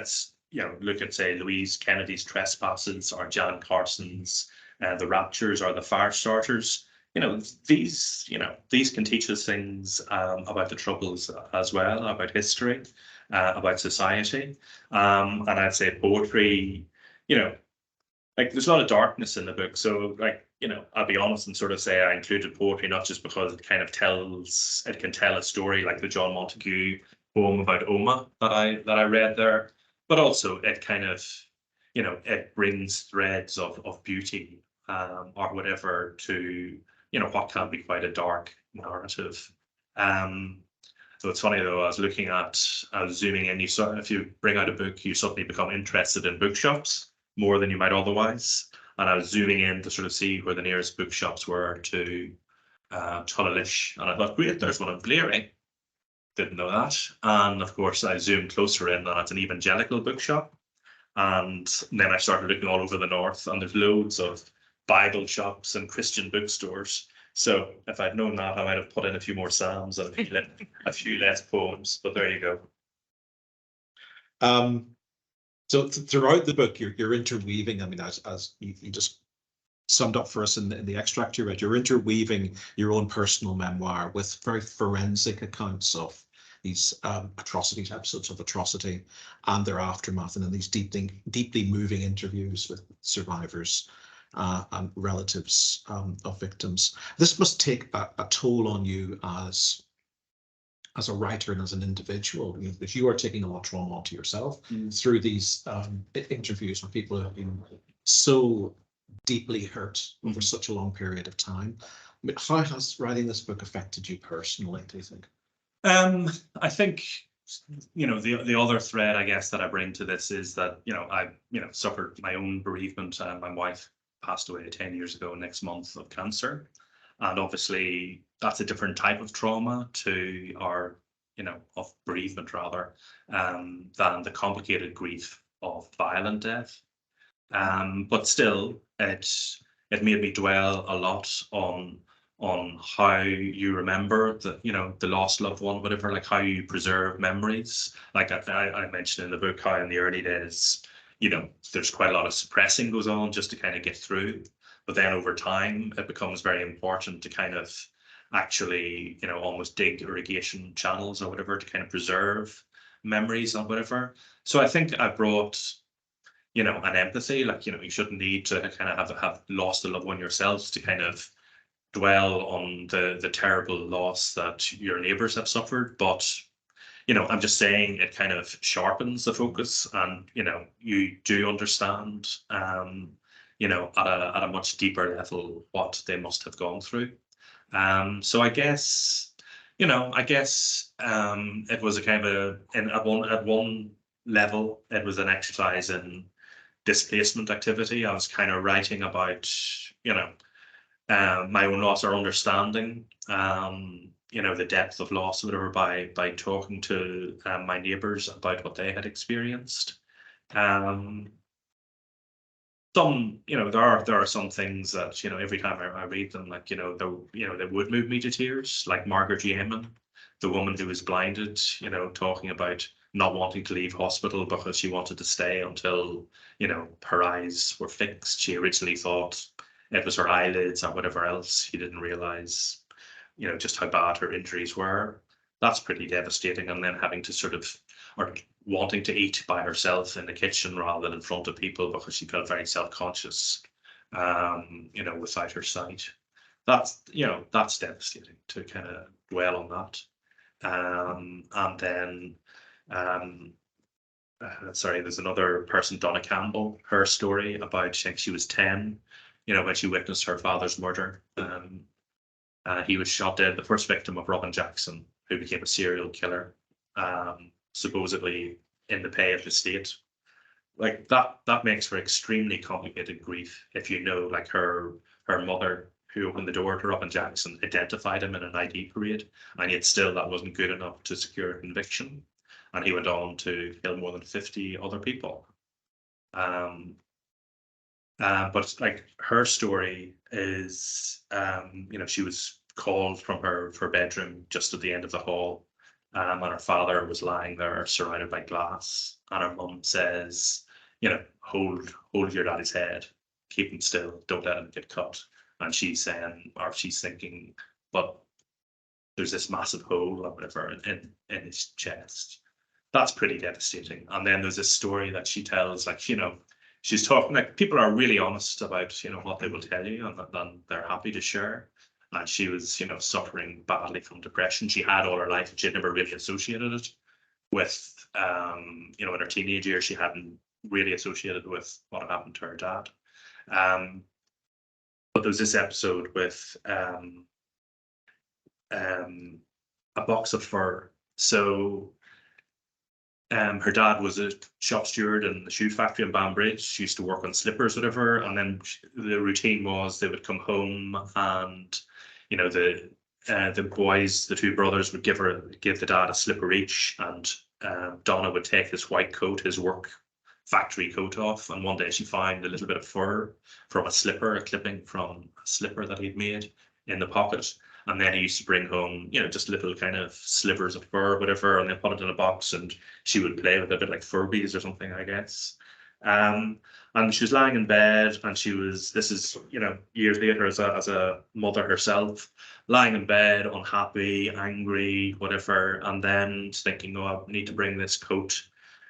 [SPEAKER 2] you know, look at, say, Louise Kennedy's Trespasses or Jan Carson's The Raptures or The Firestarters. You know, these can teach us things about the Troubles as well, about history, about society. And I'd say poetry, you know, like there's a lot of darkness in the book. So, like, you know, I'll be honest and sort of say I included poetry not just because it kind of it can tell a story, like the John Montague poem about Oma that I read there, but also it kind of, you know, it brings threads of beauty or whatever to, you know, what can be quite a dark narrative. So it's funny though, I was zooming in, if you bring out a book, you suddenly become interested in bookshops more than you might otherwise. And I was zooming in to sort of see where the nearest bookshops were to Tullalish. And I thought, great, there's one in Bleary. Didn't know that. And of course, I zoomed closer in and it's an evangelical bookshop. And then I started looking all over the north, and there's loads of Bible shops and Christian bookstores. So if I'd known that, I might have put in a few more psalms and a few less poems. But there you
[SPEAKER 1] go. So throughout the book, you're interweaving. I mean, as you just summed up for us in the extract you read, you're interweaving your own personal memoir with very forensic accounts of these atrocities, episodes of atrocity, and their aftermath, and then these deeply moving interviews with survivors and relatives of victims. This must take a toll on you as a writer and as an individual, because you are taking a lot of trauma onto yourself through these interviews with people who have been so deeply hurt over such a long period of time. I mean, how has writing this book affected you personally, do you think?
[SPEAKER 2] I think, you know, the other thread, I guess, that I bring to this is that, you know, I suffered my own bereavement. My wife passed away 10 years ago next month of cancer. And obviously that's a different type of trauma to our of bereavement rather, than the complicated grief of violent death. But still, it made me dwell a lot on how you remember the lost loved one, whatever, like how you preserve memories. Like I mentioned in the book how in the early days, there's quite a lot of suppressing goes on just to kind of get through. But then over time, it becomes very important to kind of actually, almost dig irrigation channels or whatever to kind of preserve memories and whatever. So I think I brought, an empathy, like, you shouldn't need to kind of have lost a loved one yourselves to kind of dwell on the terrible loss that your neighbours have suffered. But, I'm just saying it kind of sharpens the focus and, you do understand, at a much deeper level what they must have gone through. So I guess, it was a kind of at one level, it was an exercise in displacement activity. I was kind of writing about, my own loss or understanding, the depth of loss or whatever by talking to my neighbours about what they had experienced. Some, there are some things that, every time I read them, like, they would move me to tears, like Margaret Yeaman, the woman who was blinded, talking about not wanting to leave hospital because she wanted to stay until, her eyes were fixed. She originally thought it was her eyelids or whatever else. She didn't realize, just how bad her injuries were. That's pretty devastating. And then having to sort of, or wanting to eat by herself in the kitchen rather than in front of people because she felt very self-conscious, without her sight. That's devastating to kind of dwell on that. And then, sorry, there's another person, Donna Campbell, her story about, I think she was 10, when she witnessed her father's murder. He was shot dead, the first victim of Robin Jackson, who became a serial killer, supposedly in the pay of the state. Like that makes for extremely complicated grief if like her mother, who opened the door to Robin Jackson, identified him in an ID parade, and yet still that wasn't good enough to secure a conviction. And he went on to kill more than 50 other people. But like her story is, she was called from her bedroom just at the end of the hall, and her father was lying there surrounded by glass. And her mum says, hold your daddy's head, keep him still, don't let him get cut. And she's saying, or she's thinking, but there's this massive hole or whatever in his chest. That's pretty devastating. And then there's this story that she tells, like, she's talking, like, people are really honest about, what they will tell you, and they're happy to share. And she was, suffering badly from depression. She had all her life, and she had never really associated it with, in her teenage years, she hadn't really associated with what had happened to her dad. But there was this episode with a box of fur. So her dad was a shop steward in the shoe factory in Banbridge. She used to work on slippers, whatever. And then the routine was they would come home and, the boys, the two brothers, would give the dad a slipper each. And Donna would take his white coat, his work factory coat off. And one day she found a little bit of fur from a slipper, a clipping from a slipper that he'd made in the pocket. And then he used to bring home, just little kind of slivers of fur or whatever, and then put it in a box, and she would play with it a bit like Furbies or something, I guess. And she was lying in bed, and this is, years later as a mother herself, lying in bed, unhappy, angry, whatever, and then thinking, oh, I need to bring this coat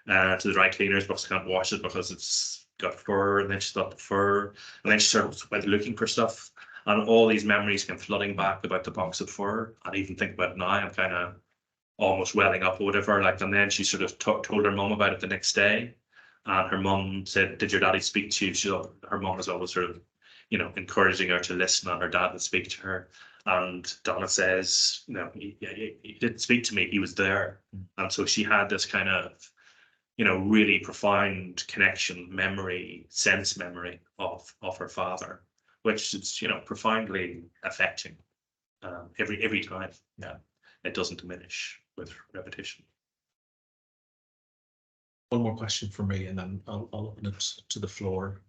[SPEAKER 2] to the dry cleaners because I can't wash it because it's got fur. And then she thought the fur, and then she sort of went looking for stuff. And all these memories came flooding back about the box of fur. And even think about it now, I'm kind of almost welling up or whatever. Like, and then she sort of told her mum about it the next day. And her mum said, did your daddy speak to you? Her mum was always sort of, encouraging her to listen, and her dad would speak to her. And Donna says, he didn't speak to me, he was there. And so she had this kind of, really profound connection, memory, sense memory of her father, which is, profoundly affecting every time. Yeah, it doesn't diminish. repetition.
[SPEAKER 1] One more question for me, and then I'll open it to the floor.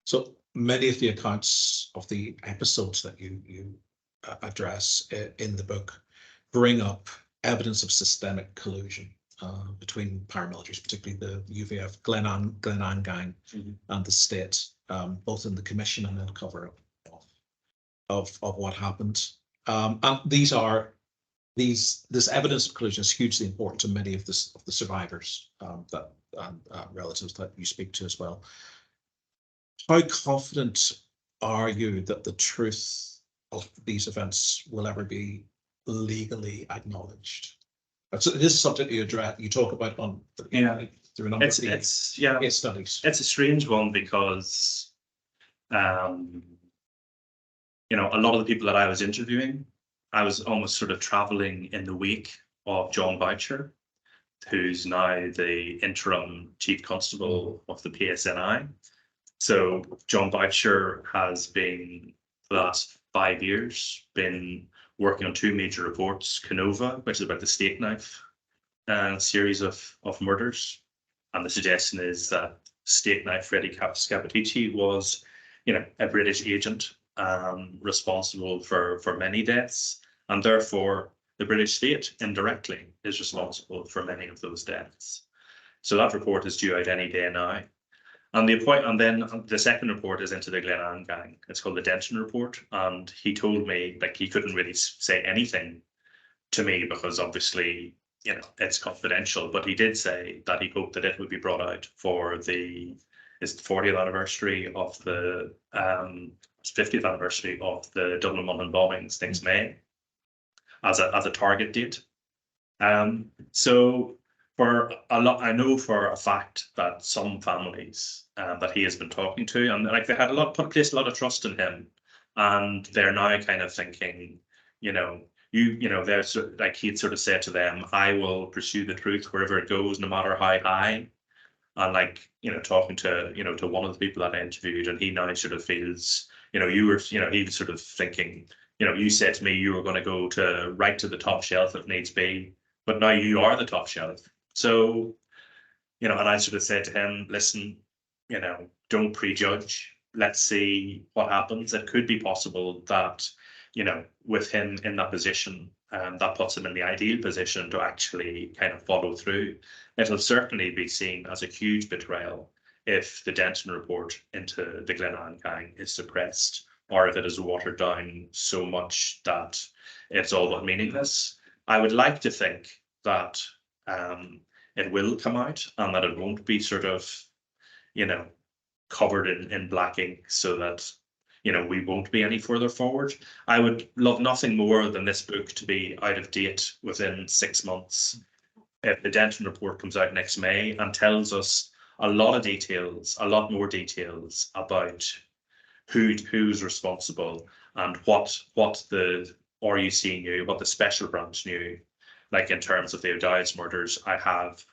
[SPEAKER 1] So many of the accounts of the episodes that you address in the book bring up evidence of systemic collusion between paramilitaries, particularly the UVF Glenanne gang and the state, both in the commission and then cover up of what happened. And this evidence of collusion is hugely important to many of the survivors that relatives that you speak to as well. How confident are you that the truth of these events will ever be legally acknowledged? So this is something you talk about on through a number of case studies.
[SPEAKER 2] It's a strange one because a lot of the people that I was interviewing, I was almost sort of traveling in the wake of John Boucher, who's now the interim chief constable of the PSNI. So John Boucher has been, for the last 5 years, been working on 2 major reports, Canova, which is about the steak knife series of murders. And the suggestion is that steak knife Freddy Scappaticci was, a British agent responsible for many deaths. And therefore, the British state indirectly is responsible for many of those deaths. So that report is due out any day now. And then the second report is into the Glenanne gang. It's called the Denton report. And he told me he couldn't really say anything to me because obviously, it's confidential. But he did say that he hoped that it would be brought out for the 40th anniversary of the 50th anniversary of the Dublin Monaghan bombings next May as a target date. So for a lot, I know for a fact that some families that he has been talking to, and they had placed a lot of trust in him, and they're now kind of thinking, they're he'd sort of said to them, I will pursue the truth wherever it goes, no matter how high. And talking to to one of the people that I interviewed, and he now sort of feels, he was sort of thinking, you said to me you were going to go right to the top shelf if needs be, but now you are the top shelf. So, and I sort of said to him, listen, don't prejudge. Let's see what happens. It could be possible that, with him in that position, that puts him in the ideal position to actually kind of follow through. It'll certainly be seen as a huge betrayal if the Denton report into the Glenanne gang is suppressed, or if it is watered down so much that it's all but meaningless. I would like to think that it will come out and that it won't be sort of, covered in black ink so that, we won't be any further forward. I would love nothing more than this book to be out of date within 6 months. If the Denton report comes out next May and tells us a lot more details about who's responsible and what the RUC knew, what the special branch knew, in terms of the O'Dowd's murders. I have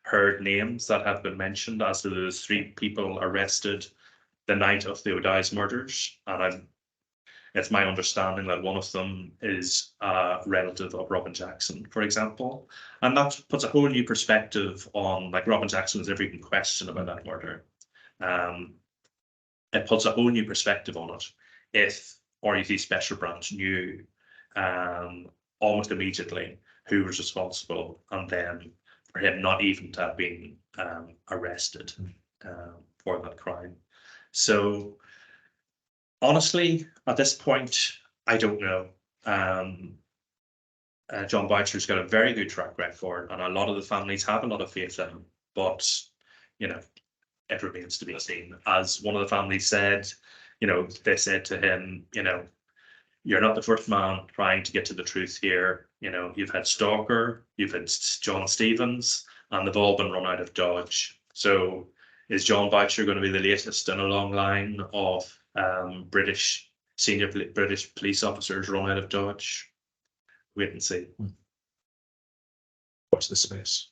[SPEAKER 2] heard names that have been mentioned as to those 3 people arrested the night of the O'Dowd's murders, and it's my understanding that one of them is a relative of Robin Jackson, for example, and that puts a whole new perspective on, Robin Jackson was never even questioned about that murder. It puts a whole new perspective on it if RUC Special Branch knew almost immediately who was responsible, and then for him not even to have been arrested for that crime. So honestly, at this point, I don't know. John Boucher's got a very good track record, and a lot of the families have a lot of faith in him, but it remains to be seen. As one of the families said, they said to him, you're not the first man trying to get to the truth here. You've had Stalker, you've had John Stevens, and they've all been run out of Dodge. So is John Boucher going to be the latest in a long line of senior British police officers run out of Dodge? Wait and see.
[SPEAKER 1] Watch this space.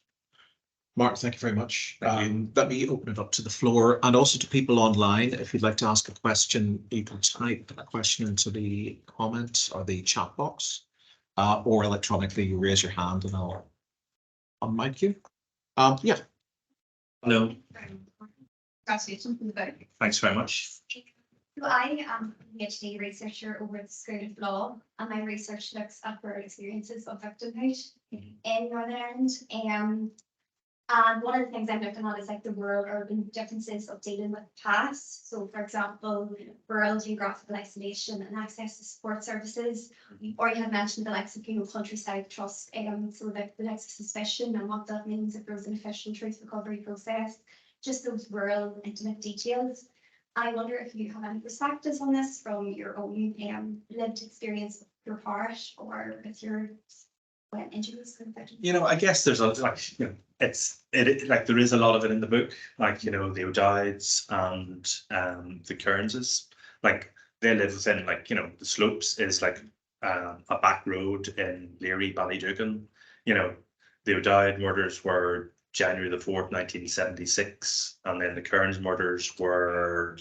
[SPEAKER 1] Mark, thank you very much. Let me open it up to the floor and also to people online. If you'd like to ask a question, you can type a question into the comment or the chat box, or electronically, you raise your hand and I'll unmic you. Yeah.
[SPEAKER 2] Hello.
[SPEAKER 3] Congratulations for the book.
[SPEAKER 2] Thanks very much.
[SPEAKER 3] So I am a PhD researcher over at the School of Law, and my research looks at rural experiences of victimhood in Northern Ireland. And one of the things I'm looking at is like the rural-urban differences of dealing with the past. So, for example, rural geographical isolation and access to support services, or you had mentioned the likes of, countryside trust, so the likes of suspicion and what that means if there was an official truth recovery process, just those rural intimate details. I wonder if you have any perspectives on this from your own lived experience with your parish or with your interviews.
[SPEAKER 2] I guess there's there is a lot of it in the book, the O'Dowds and the Kearnses, they live within the Slopes is a back road in Leary, Ballydugan. The O'Dowd murders were January the 4th, 1976, and then the Kearns murders were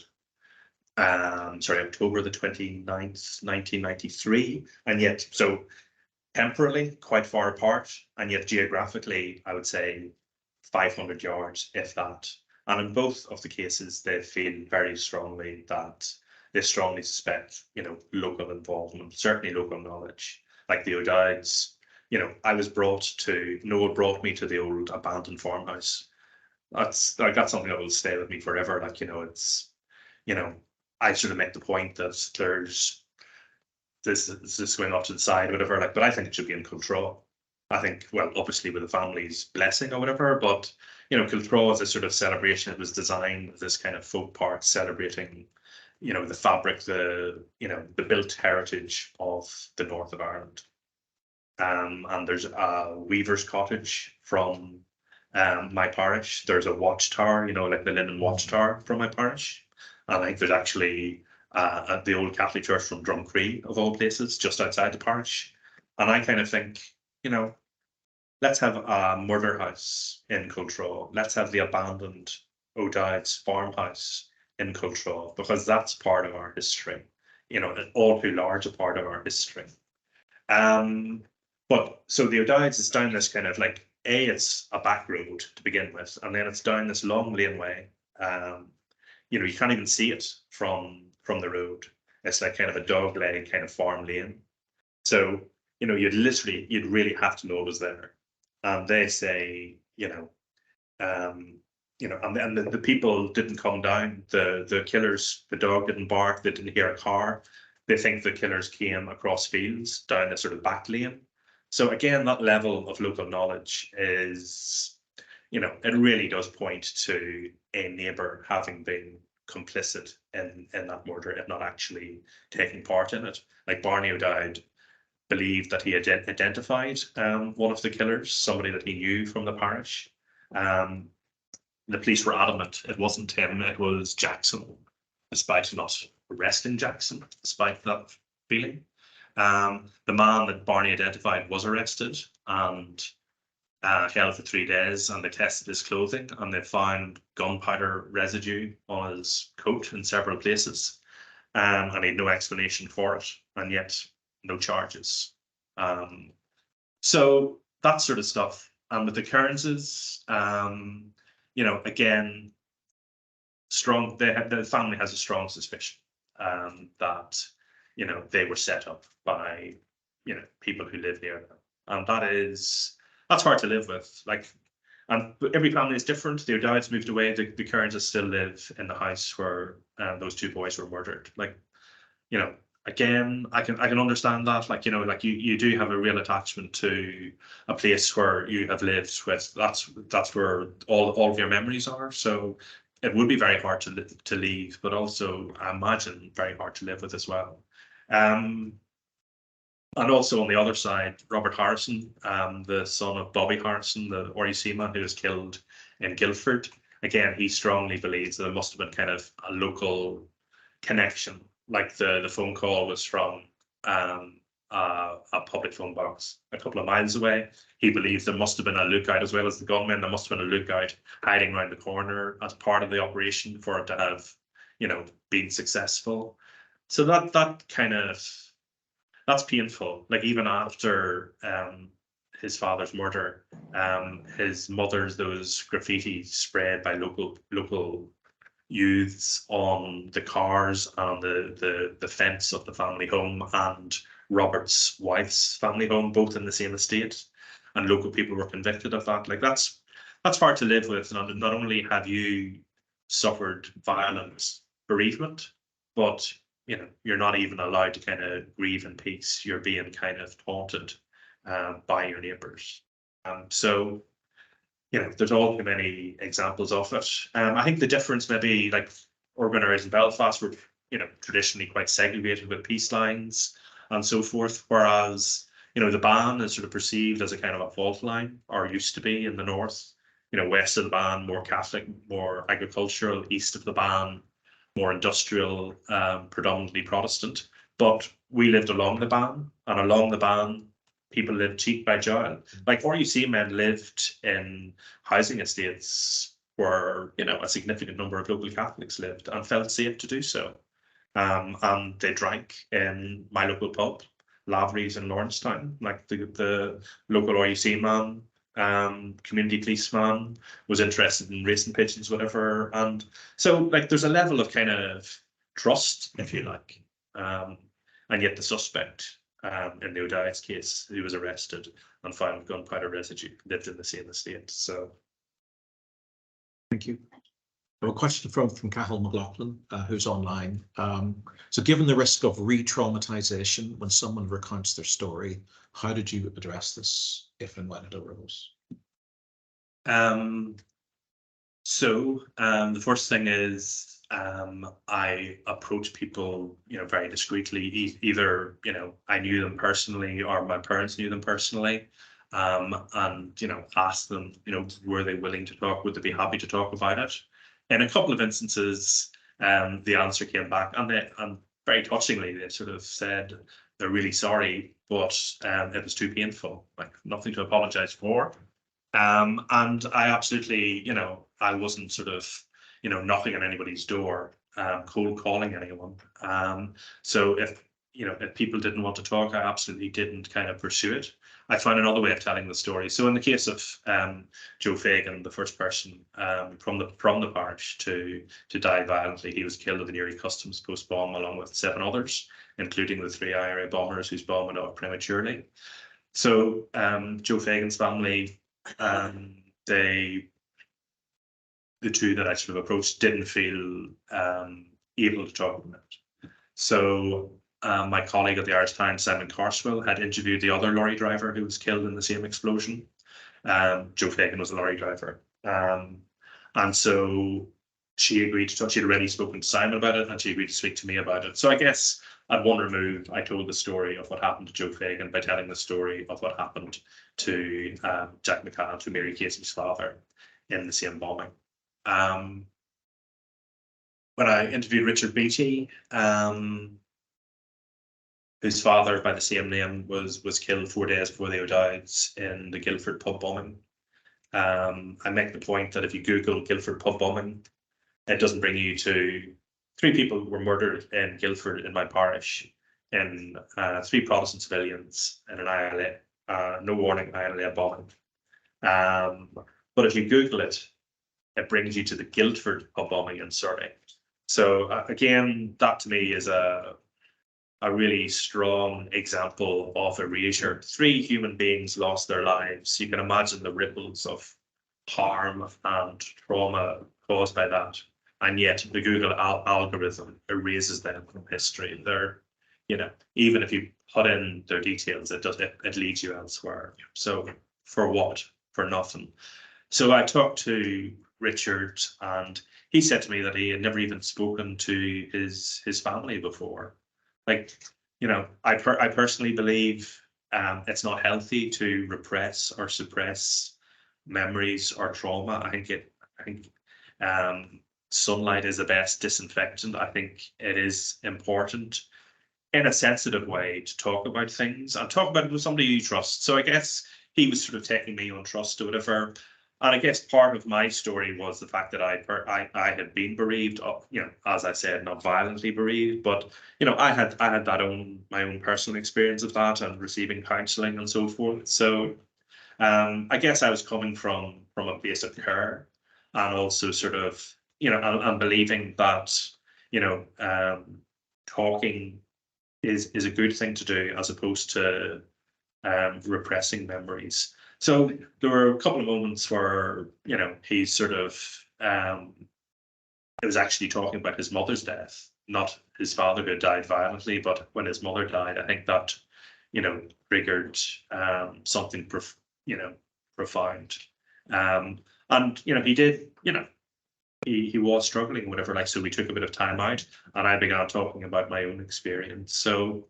[SPEAKER 2] October the 29th, 1993, and yet so temporally quite far apart, and yet geographically I would say 500 yards, if that. And in both of the cases they feel very strongly that they strongly suspect local involvement, certainly local knowledge. Like the O'Dowds, Noel brought me to the old abandoned farmhouse. That's something that will stay with me forever. I sort of make the point that there's this is going off to the side, whatever, but I think it should be in Cultraw. I think, well, obviously with the family's blessing or whatever, but Cultraw is a sort of celebration. It was designed with this kind of folk park celebrating the fabric, the built heritage of the north of Ireland. And there's a weaver's cottage from my parish. There's a watchtower, like the Linen Watchtower from my parish. And I think there's actually the old Catholic church from Drumcree, of all places, just outside the parish. And I kind of think, let's have a murder house in Cultraw. Let's have the abandoned O'Dowd's farmhouse in Cultraw, because that's part of our history, an all too large a part of our history. But so the O'Dowd's is down this kind of it's a back road to begin with, and then it's down this long laneway. You can't even see it from the road. It's like kind of a dog leg kind of farm lane. So, you'd really have to know it was there. And they say, and the people didn't come down. The killers, the dog didn't bark. They didn't hear a car. They think the killers came across fields down a sort of back lane. So again, that level of local knowledge is, it really does point to a neighbour having been complicit in that murder, if not actually taking part in it. Like Barney O'Dowd believed that he had identified one of the killers, somebody that he knew from the parish. The police were adamant it wasn't him, it was Jackson, despite not arresting Jackson, despite that feeling. The man that Barney identified was arrested and held for 3 days, and they tested his clothing and they found gunpowder residue on his coat in several places, and he had no explanation for it, and yet no charges. So that sort of stuff. And with the Kearnses, again, strong. The family has a strong suspicion that they were set up by people who live near them, and that's hard to live with. And every family is different. The O'Dowds moved away. The Kearnses still live in the house where those 2 boys were murdered. Again, I can understand that. You do have a real attachment to a place where you have lived with. That's where all of your memories are. So it would be very hard to leave, but also I imagine very hard to live with as well. And also on the other side, Robert Harrison, the son of Bobby Harrison, the RUC man who was killed in Guildford. Again, he strongly believes that there must have been kind of a local connection. The phone call was from a public phone box a couple of miles away. He believes there must have been a lookout as well as the gunman. There must have been a lookout hiding around the corner as part of the operation for it to have, been successful. So that that's painful. Like even after his father's murder, his mother's those graffiti spread by local youths on the cars and the fence of the family home and Robert's wife's family home, both in the same estate, and local people were convicted of that. Like that's hard to live with. And not only have you suffered violent bereavement, but you know you're not even allowed to kind of grieve in peace. You're being kind of taunted by your neighbours. So you know, there's all too many examples of it. I think the difference maybe like urban areas in Belfast were, you know, traditionally quite segregated with peace lines and so forth, whereas, you know, the ban is sort of perceived as a kind of a fault line, or used to be in the north. You know, west of the ban, more Catholic, more agricultural, east of the ban, more industrial, predominantly Protestant. But we lived along the ban, and along the ban, people lived cheek by jowl. Like RUC men lived in housing estates where, you know, a significant number of local Catholics lived and felt safe to do so. And they drank in my local pub, Lavery's in Lawrencetown. Like the local RUC man, community policeman was interested in racing pigeons, whatever. And so like there's a level of kind of trust, if you like. And yet the suspect in the O'Dowd's case, he was arrested and found gunpowder residue, lived in the same estate. So,
[SPEAKER 1] thank you. A question from Cathal McLaughlin, who's online. So given the risk of re-traumatization when someone recounts their story, how did you address this, if and when it arose?
[SPEAKER 2] The first thing is I approach people, you know, very discreetly. Either, you know, I knew them personally or my parents knew them personally, and, you know, asked them, you know, were they willing to talk? Would they be happy to talk about it? In a couple of instances, the answer came back, and very touchingly, they sort of said they're really sorry, but it was too painful, like nothing to apologize for. And I absolutely, you know, I wasn't sort of, you know, knocking on anybody's door, cold calling anyone. So if, you know, if people didn't want to talk, I absolutely didn't kind of pursue it. I found another way of telling the story. So in the case of Joe Fagan, the first person from the parish to die violently, he was killed at the Newry Customs Post bomb along with 7 others, including the 3 IRA bombers whose bomb went off prematurely. So Joe Fagan's family, the 2 that I sort of approached didn't feel able to talk about it. So my colleague at the Irish Times, Simon Carswell, had interviewed the other lorry driver who was killed in the same explosion. Joe Fagan was a lorry driver. And so she agreed to talk. She'd already spoken to Simon about it, and she agreed to speak to me about it. So I guess at one remove, I told the story of what happened to Joe Fagan by telling the story of what happened to Jack McCann, to Mary Casey's father, in the same bombing. When I interviewed Richard Beattie, whose father by the same name was killed 4 days before the O'Dowds in the Guildford pub bombing, I make the point that if you Google Guildford pub bombing, it doesn't bring you to 3 people who were murdered in Guildford in my parish, in 3 Protestant civilians in an ILA, no warning ILA bombing. But if you Google it, it brings you to the Guildford pub bombing in Surrey. So again, that to me is a really strong example of erasure. 3 human beings lost their lives. You can imagine the ripples of harm and trauma caused by that. And yet the Google algorithm erases them from history. They're, you know, even if you put in their details, it leads you elsewhere. So for what? For nothing. So I talked to Richard, and he said to me that he had never even spoken to his family before. Like, you know, I personally believe it's not healthy to repress or suppress memories or trauma. I think sunlight is the best disinfectant. I think it is important in a sensitive way to talk about things and talk about it with somebody you trust. So I guess he was sort of taking me on trust or whatever. I guess part of my story was the fact that I had been bereaved, as I said, not violently bereaved, but I had my own personal experience of that and receiving counselling and so forth. So I guess I was coming from a place of care, and also sort of and believing that talking is a good thing to do as opposed to repressing memories. So there were a couple of moments where he sort of it was actually talking about his mother's death, not his father who had died violently, but when his mother died, I think that triggered something profound. And he did, he was struggling, whatever, like, so we took a bit of time out and I began talking about my own experience. So,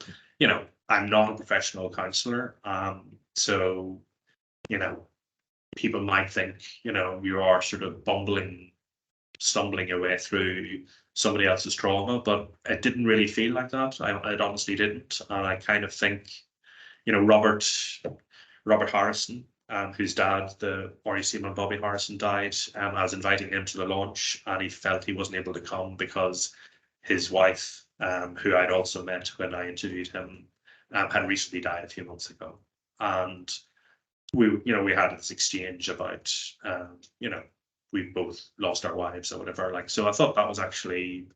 [SPEAKER 2] I'm not a professional counselor. So, people might think, you are sort of stumbling your way through somebody else's trauma, but it didn't really feel like that. It honestly didn't. And I kind of think, Robert Harrison, whose dad, the RE seaman Bobby Harrison, died. I was inviting him to the launch, and he felt he wasn't able to come because his wife, who I'd also met when I interviewed him, had recently died a few months ago. And we had this exchange about, we both lost our wives or whatever. Like, so I thought that was actually,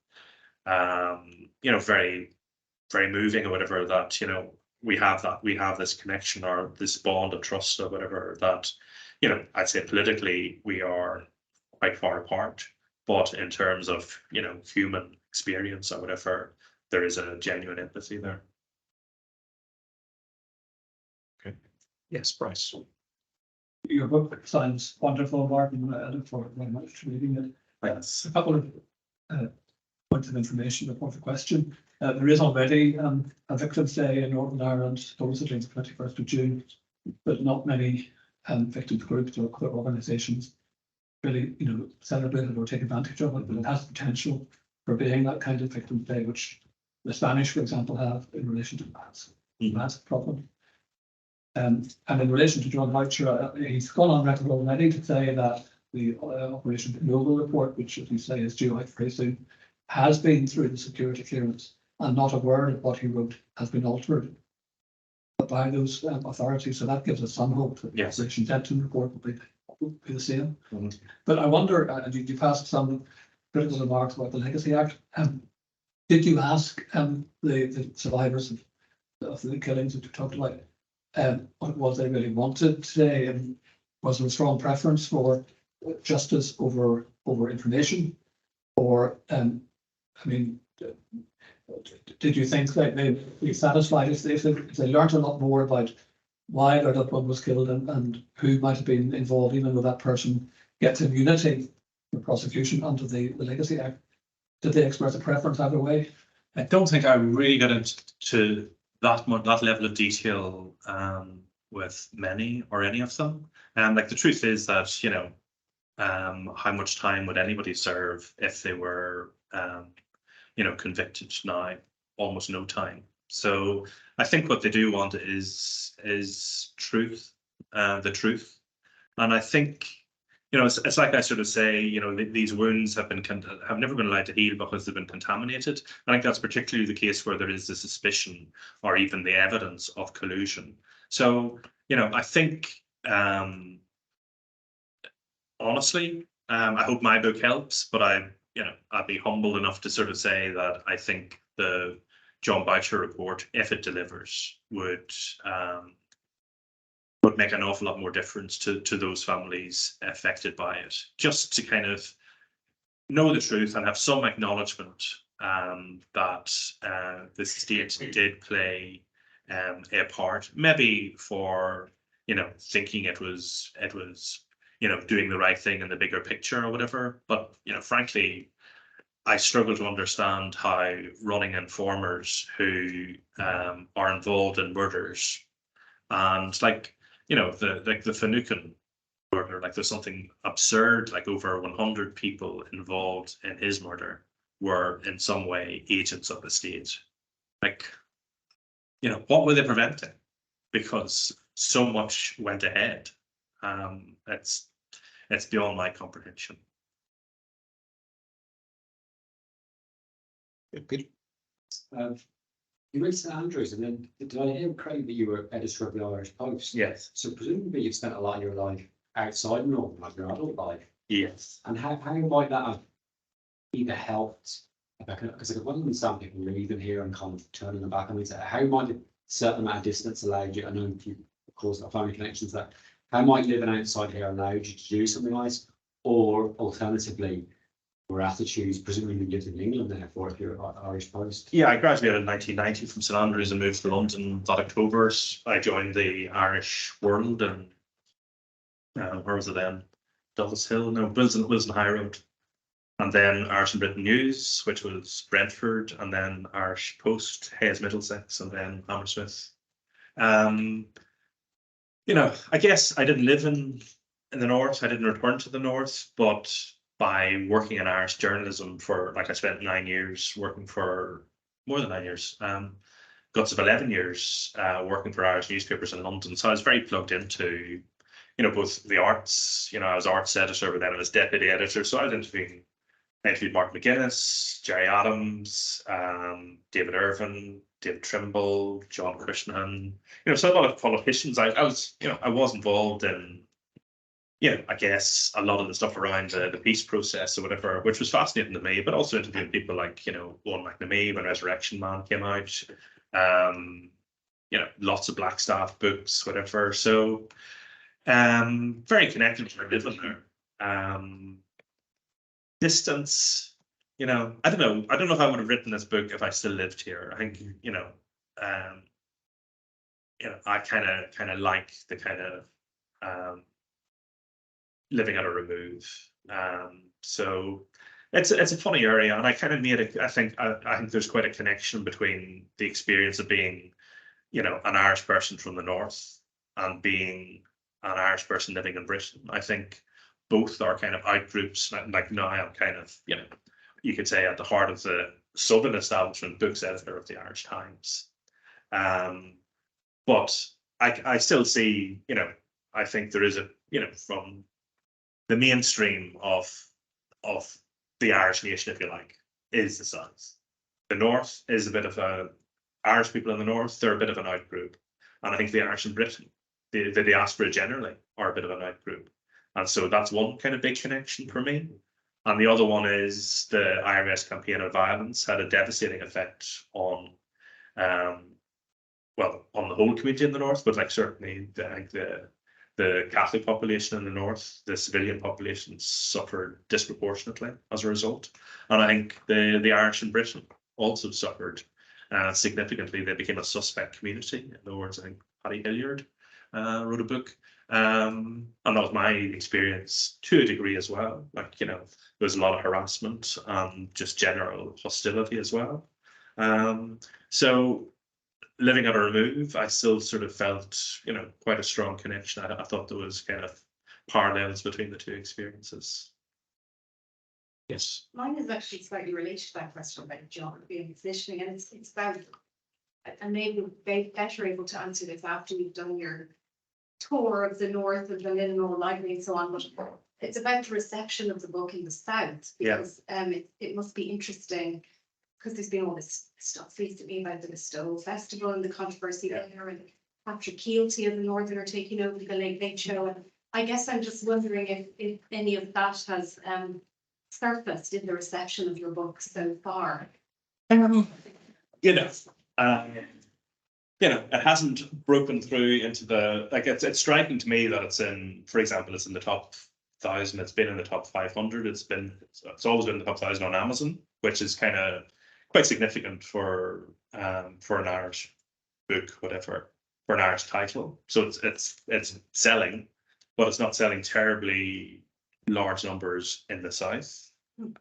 [SPEAKER 2] very, very moving or whatever, that, we have this connection or this bond of trust or whatever that, I'd say politically we are quite far apart, but in terms of, human experience or whatever, there is a genuine empathy there.
[SPEAKER 1] Okay. Yes, Bryce.
[SPEAKER 4] Your book sounds wonderful, Martin. I look forward very much to reading it.
[SPEAKER 2] Thanks.
[SPEAKER 4] A couple of points of information before the question. There is already a Victims' Day in Northern Ireland, supposedly the 21st of June, but not many victims groups or other organisations really, celebrate it or take advantage of it. But it has potential for being that kind of Victims' Day, which the Spanish, for example, have in relation to massive problem. And in relation to John Boucher, he's gone on record already to say that the Operation Noble report, which, as you say, is due out very soon, has been through the security clearance, and not a word of what he wrote has been altered by those authorities. So that gives us some hope that the Operation Denton report will be the same. But I wonder, and you've asked some critical remarks about the Legacy Act. Did you ask the survivors of the killings that you talked about what it was they really wanted today, and was there a strong preference for justice over information, or did you think that they'd be satisfied if they learned a lot more about why their loved one was killed and who might have been involved, even though that person gets immunity for prosecution under the Legacy Act? Did they express a preference either way?
[SPEAKER 5] I don't think I really got into that level of detail with many or any of them. And like, the truth is that, how much time would anybody serve if they were, convicted now? Almost no time. So I think what they do want is truth, the truth. And I think, it's like I sort of say, these wounds have never been allowed to heal because they've been contaminated. I think that's particularly the case where there is the suspicion or even the evidence of collusion. So, I think, honestly, I hope my book helps, but I'd be humble enough to sort of say that I think the John Boucher report, if it delivers, would make an awful lot more difference to those families affected by it. Just to kind of know the truth and have some acknowledgement that the state did play a part, maybe for thinking it was doing the right thing in the bigger picture or whatever. But frankly, I struggle to understand how running informers who are involved in murders, and the Finucane murder, like, there's something absurd, like over 100 people involved in his murder were in some way agents of the state. Like, what were they preventing? Because so much went ahead. it's beyond my comprehension.
[SPEAKER 1] Peter?
[SPEAKER 6] You went to St Andrews, and then did I hear correctly that you were editor of the Irish Post?
[SPEAKER 5] Yes.
[SPEAKER 6] So presumably you've spent a lot of your life outside Northern, like your adult life.
[SPEAKER 5] Yes.
[SPEAKER 6] And how might that have either helped? Because I can understand people leaving here and kind of turning them back. I mean, so how might a certain amount of distance allowed you? I know you, of course, got family connections. That how might living outside here allowed you to do something like this? Or alternatively, your attitudes, presumably you lived in England therefore if you're at Irish Post.
[SPEAKER 5] Yeah, I graduated in 1990 from St Andrews and moved to London that October. I joined the Irish World and where was it then? Dulles Hill, no, Wilson High Road. And then Irish and Britain News, which was Brentford, and then Irish Post, Hayes Middlesex, and then Hammersmith. You know, I guess I didn't live in the north. I didn't return to the north, but by working in Irish journalism for, like, I spent 9 years working for, more than 9 years, guts of 11 years working for Irish newspapers in London. So I was very plugged into, you know, both the arts. You know, I was arts editor, but then I was deputy editor. So I was interviewed Mark McGuinness, Jerry Adams, David Irvin, David Trimble, John Cushnan. You know, so a lot of politicians. I was, you know, I was involved in, you know, I guess a lot of the stuff around the peace process or whatever, which was fascinating to me, but also interviewing people like, you know, Owen McNamee when Resurrection Man came out. You know, lots of Blackstaff books, whatever. So very connected to living there. Distance, you know, I don't know if I would have written this book if I still lived here. I think, you know, I kind of like the kind of living at a remove. So it's a funny area, and I kind of made it. I think there's quite a connection between the experience of being, you know, an Irish person from the north and being an Irish person living in Britain. I think both are kind of outgroups. Like now I'm kind of, you know, you could say at the heart of the Southern establishment, books editor of the Irish Times. But I still see, you know, I think there is a, you know, from the mainstream of the Irish nation, if you like, is the South. The North is a bit of a, Irish people in the North, they're a bit of an outgroup. And I think the Irish in Britain, the diaspora generally, are a bit of an outgroup. And so that's one kind of big connection for me. And the other one is the IRS campaign of violence had a devastating effect on, well, on the whole community in the North, but like certainly I think the Catholic population in the North, the civilian population suffered disproportionately as a result. And I think the Irish in Britain also suffered significantly. They became a suspect community. In other words, I think Paddy Hilliard wrote a book. And that was my experience to a degree as well. Like, you know, there was a lot of harassment and just general hostility as well. So living at a remove, I still sort of felt, you know, quite a strong connection. I thought there was kind of parallels between the two experiences. Yes.
[SPEAKER 7] Mine is actually slightly related to that question about geography and positioning, and it's about, and maybe we're better able to answer this after you've done your tour of the north of the Lindenall Library and so on, but it's about the reception of the book in the South, because it must be interesting, because there's been all this stuff recently about the Stowe Festival and the controversy there, and Patrick Keelty of the Northerner taking over the Late Show. And I guess I'm just wondering if any of that has surfaced in the reception of your book so far.
[SPEAKER 5] You know, it hasn't broken through into the, like, it's striking to me that it's in, for example, it's in the top 1,000. It's been in the top 500. It's always been in the top 1,000 on Amazon, which is kind of quite significant for an Irish book, whatever, for an Irish title. So it's selling, but it's not selling terribly large numbers in the South.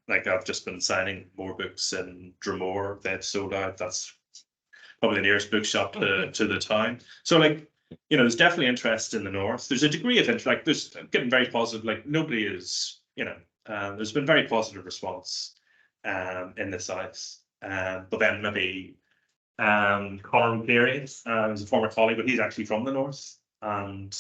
[SPEAKER 5] Like, I've just been signing more books in Dromore. They've sold out. That's probably the nearest bookshop to the town. So, like, you know, there's definitely interest in the North. There's a degree of interest, like, there's getting very positive, like, nobody is, you know, there's been very positive response in the South. But then maybe Conor O'Cleary, who's a former colleague, but he's actually from the North. And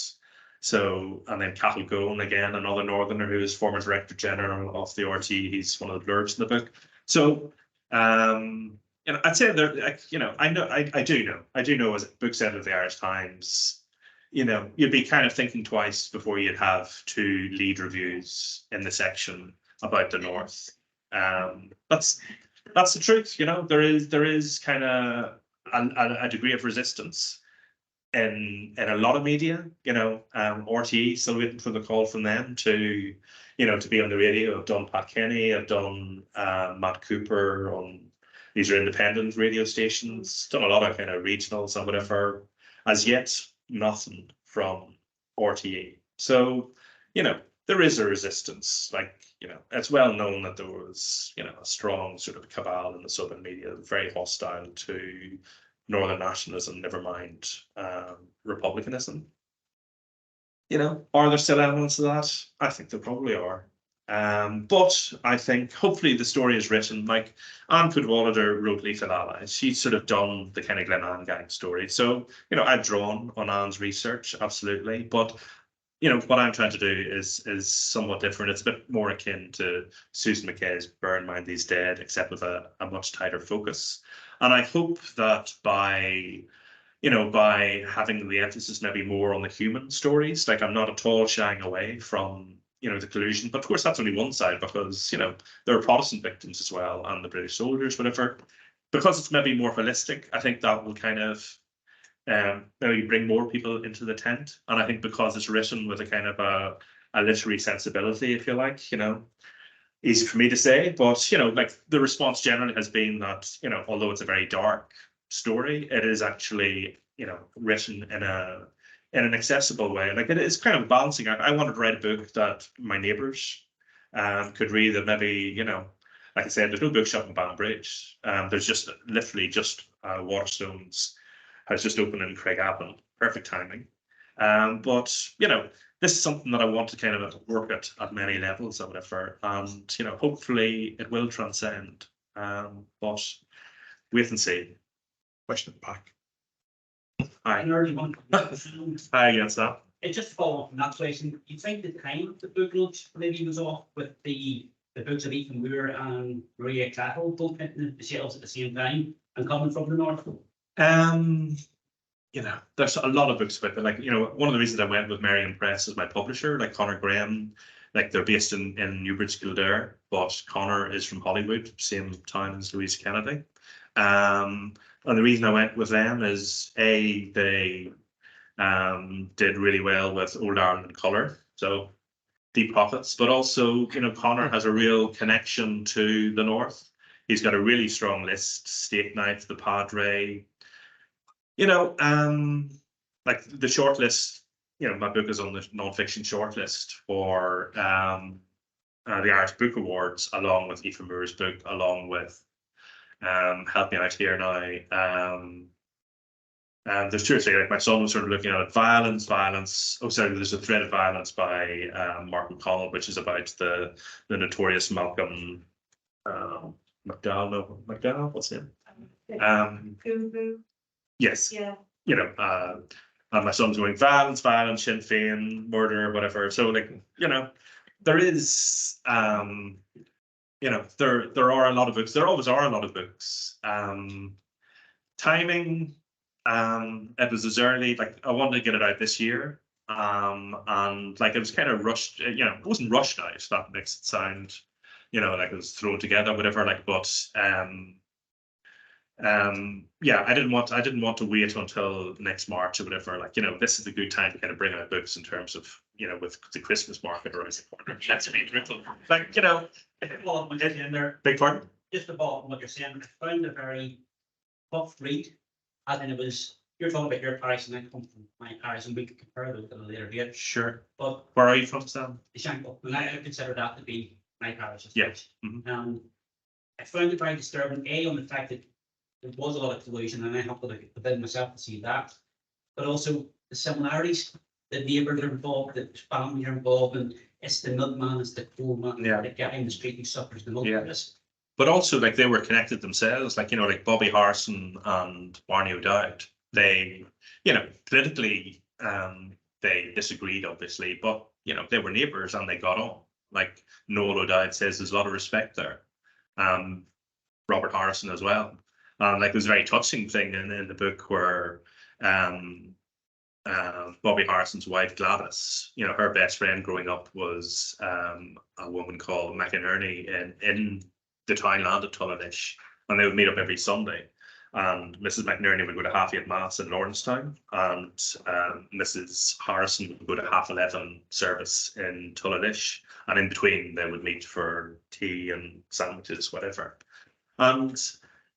[SPEAKER 5] So, and then Catholic again, another northerner who is former director general of the RT. He's one of the blurbs in the book. So, you know, I'd say there, you know, I do know as a book editor of the Irish Times, you know, you'd be kind of thinking twice before you'd have 2 lead reviews in the section about the North. That's the truth, you know. There is kind of a degree of resistance in a lot of media, you know. RTE still waiting for the call from them to, you know, to be on the radio. I've done Pat Kenny, I've done Matt Cooper on, these are independent radio stations, done a lot of kind of regionals and whatever. As yet, nothing from RTE. So, you know, there is a resistance. Like, you know, it's well known that there was, you know, a strong sort of cabal in the Southern media, very hostile to Northern nationalism, never mind republicanism. You know, are there still elements of that? I think there probably are. But I think hopefully the story is written, like Anne Cadwallader wrote Lethal Allies. She's sort of done the kind of Glenanne gang story. So, you know, I've drawn on Anne's research, absolutely. But, you know, what I'm trying to do is somewhat different. It's a bit more akin to Susan McKay's Bear in Mind These Dead, except with a much tighter focus. And I hope that by, you know, by having the emphasis maybe more on the human stories, like I'm not at all shying away from, you know, the collusion, but of course that's only one side, because, you know, there are Protestant victims as well, and the British soldiers, whatever. Because it's maybe more holistic, I think that will kind of maybe bring more people into the tent. And I think because it's written with a kind of a literary sensibility, if you like, you know, easy for me to say, but, you know, like the response generally has been that, you know, although it's a very dark story, it is actually, you know, written in an accessible way. Like it is kind of balancing act. I wanted to write a book that my neighbours could read, that maybe, you know, like I said, there's no bookshop in Banbridge. There's just literally just Waterstones has just opened in Craigavon. Perfect timing. But, you know, this is something that I want to kind of work at many levels or whatever. And, you know, hopefully it will transcend. But wait and see.
[SPEAKER 1] Question at the back.
[SPEAKER 5] Hi.
[SPEAKER 8] An early one.
[SPEAKER 5] Hi against that.
[SPEAKER 8] It just follow up from that question. You think the time of the book launch maybe was off with the books of Ethan Moore and Maria Clackle both hitting the shelves at the same time and coming from the north?
[SPEAKER 5] You know, there's a lot of books about it. Like, you know, one of the reasons I went with Merriam Press as my publisher, like Conor Graham, like they're based in Newbridge, Kildare, but Conor is from Hollywood, same town as Louise Kennedy. And the reason I went with them is they did really well with Old Ireland in colour, so deep pockets, but also, you know, Conor has a real connection to the north. He's got a really strong list: State Knife, The Padre. You know, like the shortlist, you know, my book is on the non-fiction shortlist for the Irish Book Awards, along with Ethan Moore's book, along with help me out here now. There's 2 or 3, like my son was sort of looking at it. Violence. Oh, sorry, there's a Thread of Violence by Mark McConnell, which is about the notorious Malcolm McDowell, what's his name?
[SPEAKER 7] QUB.
[SPEAKER 5] Yes.
[SPEAKER 7] Yeah.
[SPEAKER 5] You know, and my son's going violence, Sinn Féin, murder, whatever. So, like, you know, there is, you know, there are a lot of books. There always are a lot of books. Timing, it was as early, like I wanted to get it out this year, and like it was kind of rushed. You know, it wasn't rushed out. That makes it sound, you know, like it was thrown together, whatever. Like, but yeah, I didn't want to wait until next March or whatever. Like, you know, this is a good time to kind of bring out books in terms of, you know, with the Christmas market around the corner. That's me brutal. Like, you know,
[SPEAKER 8] In there,
[SPEAKER 5] big pardon.
[SPEAKER 8] just to follow up on what you're saying, I found it very tough read, as in it was, you're talking about your parish and I come from my parish, and we could compare those at a later date.
[SPEAKER 5] Sure.
[SPEAKER 8] But
[SPEAKER 5] Where are you from, Sam?
[SPEAKER 8] the Shankill, and I consider that to be my parish. as
[SPEAKER 5] Yeah.
[SPEAKER 8] such. I found it very disturbing, on the fact that there was a lot of collusion, and I have to look at the bid myself to see that, but also the similarities. The neighbours are involved, the family are involved, and it's the nutman, it's the coal man,
[SPEAKER 5] Yeah.
[SPEAKER 8] the guy in the street who suffers the most
[SPEAKER 5] Yeah.
[SPEAKER 8] of this.
[SPEAKER 5] But also, like, they were connected themselves, like, you know, like Bobby Harson and Barney O'Dowd. They, you know, politically, they disagreed, obviously, but you know, they were neighbours and they got on. Like Noel O'Dowd says, there's a lot of respect there. Robert Harrison as well. Like there's a very touching thing in the book where Bobby Harrison's wife Gladys, you know, her best friend growing up was a woman called McInerney in the townland of Tullinish, and they would meet up every Sunday. And Mrs. McInerney would go to half 8 mass in Lawrencetown, and Mrs. Harrison would go to 11:30 service in Tullinish, and in between they would meet for tea and sandwiches, whatever. And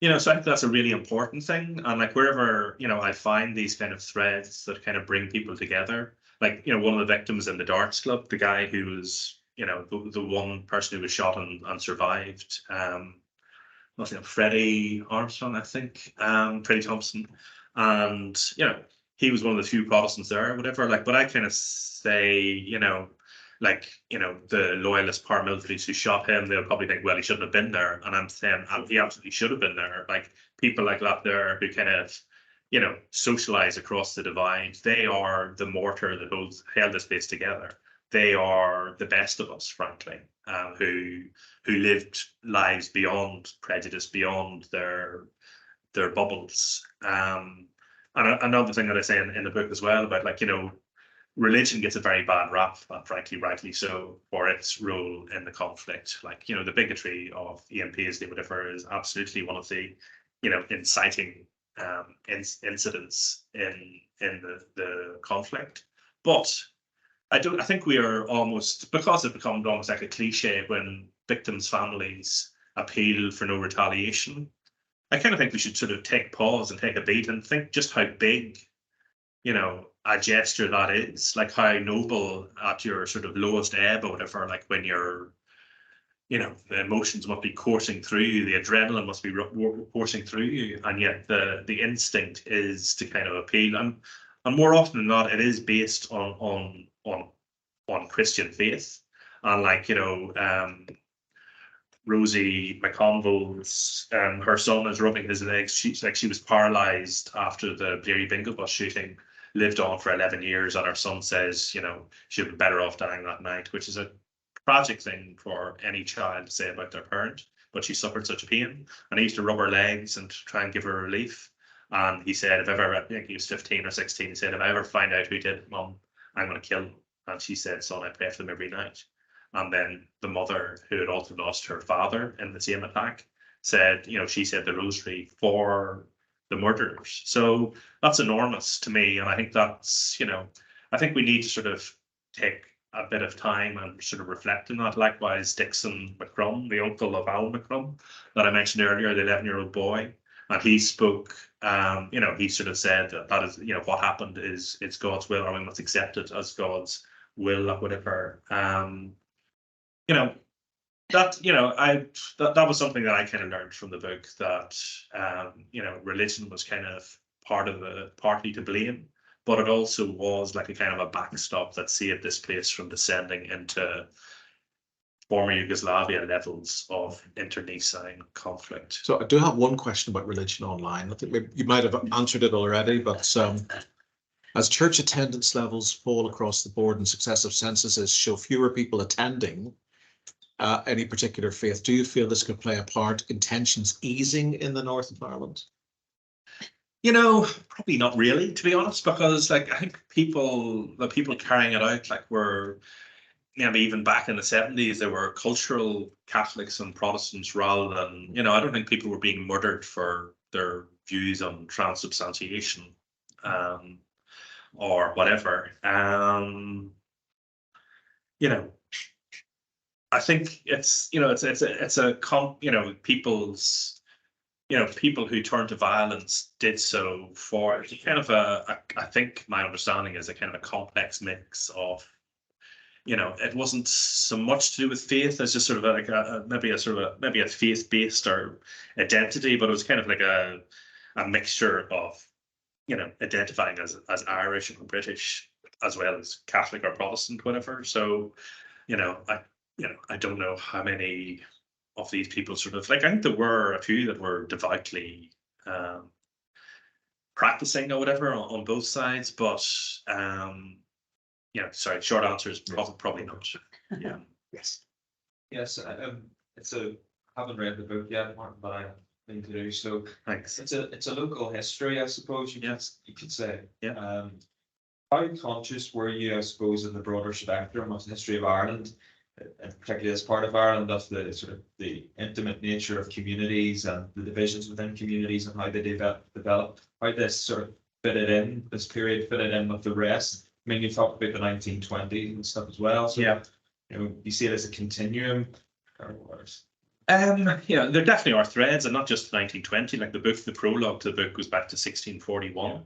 [SPEAKER 5] you know, so I think that's a really important thing. And like wherever, you know, I find these kind of threads that kind of bring people together, like, you know, one of the victims in the darts club, the guy who was, you know, the one person who was shot and survived, Freddie Armstrong, I think, Freddie Thompson. And, you know, he was one of the few Protestants there or whatever. Like, but I kind of say, you know, like, you know, the loyalist paramilitaries who shot him, they'll probably think, well, he shouldn't have been there. And I'm saying he absolutely should have been there. Like people like that there who kind of, you know, socialize across the divide. They are the mortar that held this place together. They are the best of us, frankly, who lived lives beyond prejudice, beyond their bubbles. And another thing that I say in the book as well about, like, you know, religion gets a very bad rap, and frankly, rightly so, for its role in the conflict. Like, you know, the bigotry of EMPs, whatever, is absolutely one of the, you know, inciting incidents in the conflict. But I think we are almost, because it becomes almost like a cliche when victims' families appeal for no retaliation. I kind of think we should sort of take pause and take a beat and think just how big, you know, a gesture that is, like how noble at your sort of lowest ebb or whatever, like when you're, you know, the emotions must be coursing through you, the adrenaline must be coursing through you, and yet the instinct is to kind of appeal, and more often than not, it is based on Christian faith, and like, you know, Rosie McConville's her son is rubbing his legs. She was paralyzed after the Bleary Bingo bus shooting, lived on for 11 years, and her son says, you know, she'd be better off dying that night, which is a tragic thing for any child to say about their parent, but she suffered such pain, and he used to rub her legs and try and give her relief. And he said, if ever, I think he was 15 or 16, he said, if I ever find out who did it, Mum, I'm going to kill them. And she said, son, I pray for them every night. And then the mother, who had also lost her father in the same attack, said, you know, she said the rosary for the murderers. So that's enormous to me. And I think that's, you know, I think we need to sort of take a bit of time and sort of reflect on that. Likewise, Dixon McCrum, the uncle of Al McCrum that I mentioned earlier, the 11-year-old boy, and he spoke, you know, he sort of said that is, you know, what happened is it's God's will, or we must accept it as God's will, or whatever. You know, that, you know, that was something that I kind of learned from the book, that you know, religion was kind of partly to blame, but it also was like a kind of a backstop that saved this place from descending into former Yugoslavia levels of internecine conflict.
[SPEAKER 1] So I do have one question about religion online. I think maybe you might have answered it already, but as church attendance levels fall across the board and successive censuses show fewer people attending any particular faith, do you feel this could play a part in tensions easing in the north of Ireland?
[SPEAKER 5] You know, probably not really, to be honest, because like I think the people carrying it out, like, were, you know, even back in the 70s, there were cultural Catholics and Protestants rather than, you know, I don't think people were being murdered for their views on transubstantiation or whatever. You know, I think it's, you know, it's a you know, people's, you know, people who turned to violence did so for kind of I think my understanding is a kind of a complex mix of, you know, it wasn't so much to do with faith as just sort of like maybe a faith-based or identity, but it was kind of like a mixture of, you know, identifying as Irish or British as well as Catholic or Protestant, whatever. So, you know, I don't know how many of these people sort of, like, I think there were a few that were devoutly practicing or whatever on both sides, but Yeah, sorry, short answer is probably not. Yeah.
[SPEAKER 1] Yes.
[SPEAKER 9] Yes, I haven't read the book yet, Martin, but I need to do so.
[SPEAKER 5] Thanks.
[SPEAKER 9] It's a local history, I suppose you could say.
[SPEAKER 5] Yeah.
[SPEAKER 9] How conscious were you, I suppose, in the broader spectrum of the history of Ireland, and particularly as part of Ireland, of the sort of the intimate nature of communities and the divisions within communities and how they develop, how this sort of this period fitted in with the rest? I mean, you talked about the 1920s and stuff as well. So,
[SPEAKER 5] Yeah.
[SPEAKER 9] You see it as a continuum, or what?
[SPEAKER 5] Yeah, there definitely are threads, and not just 1920. Like the prologue to the book goes back to 1641.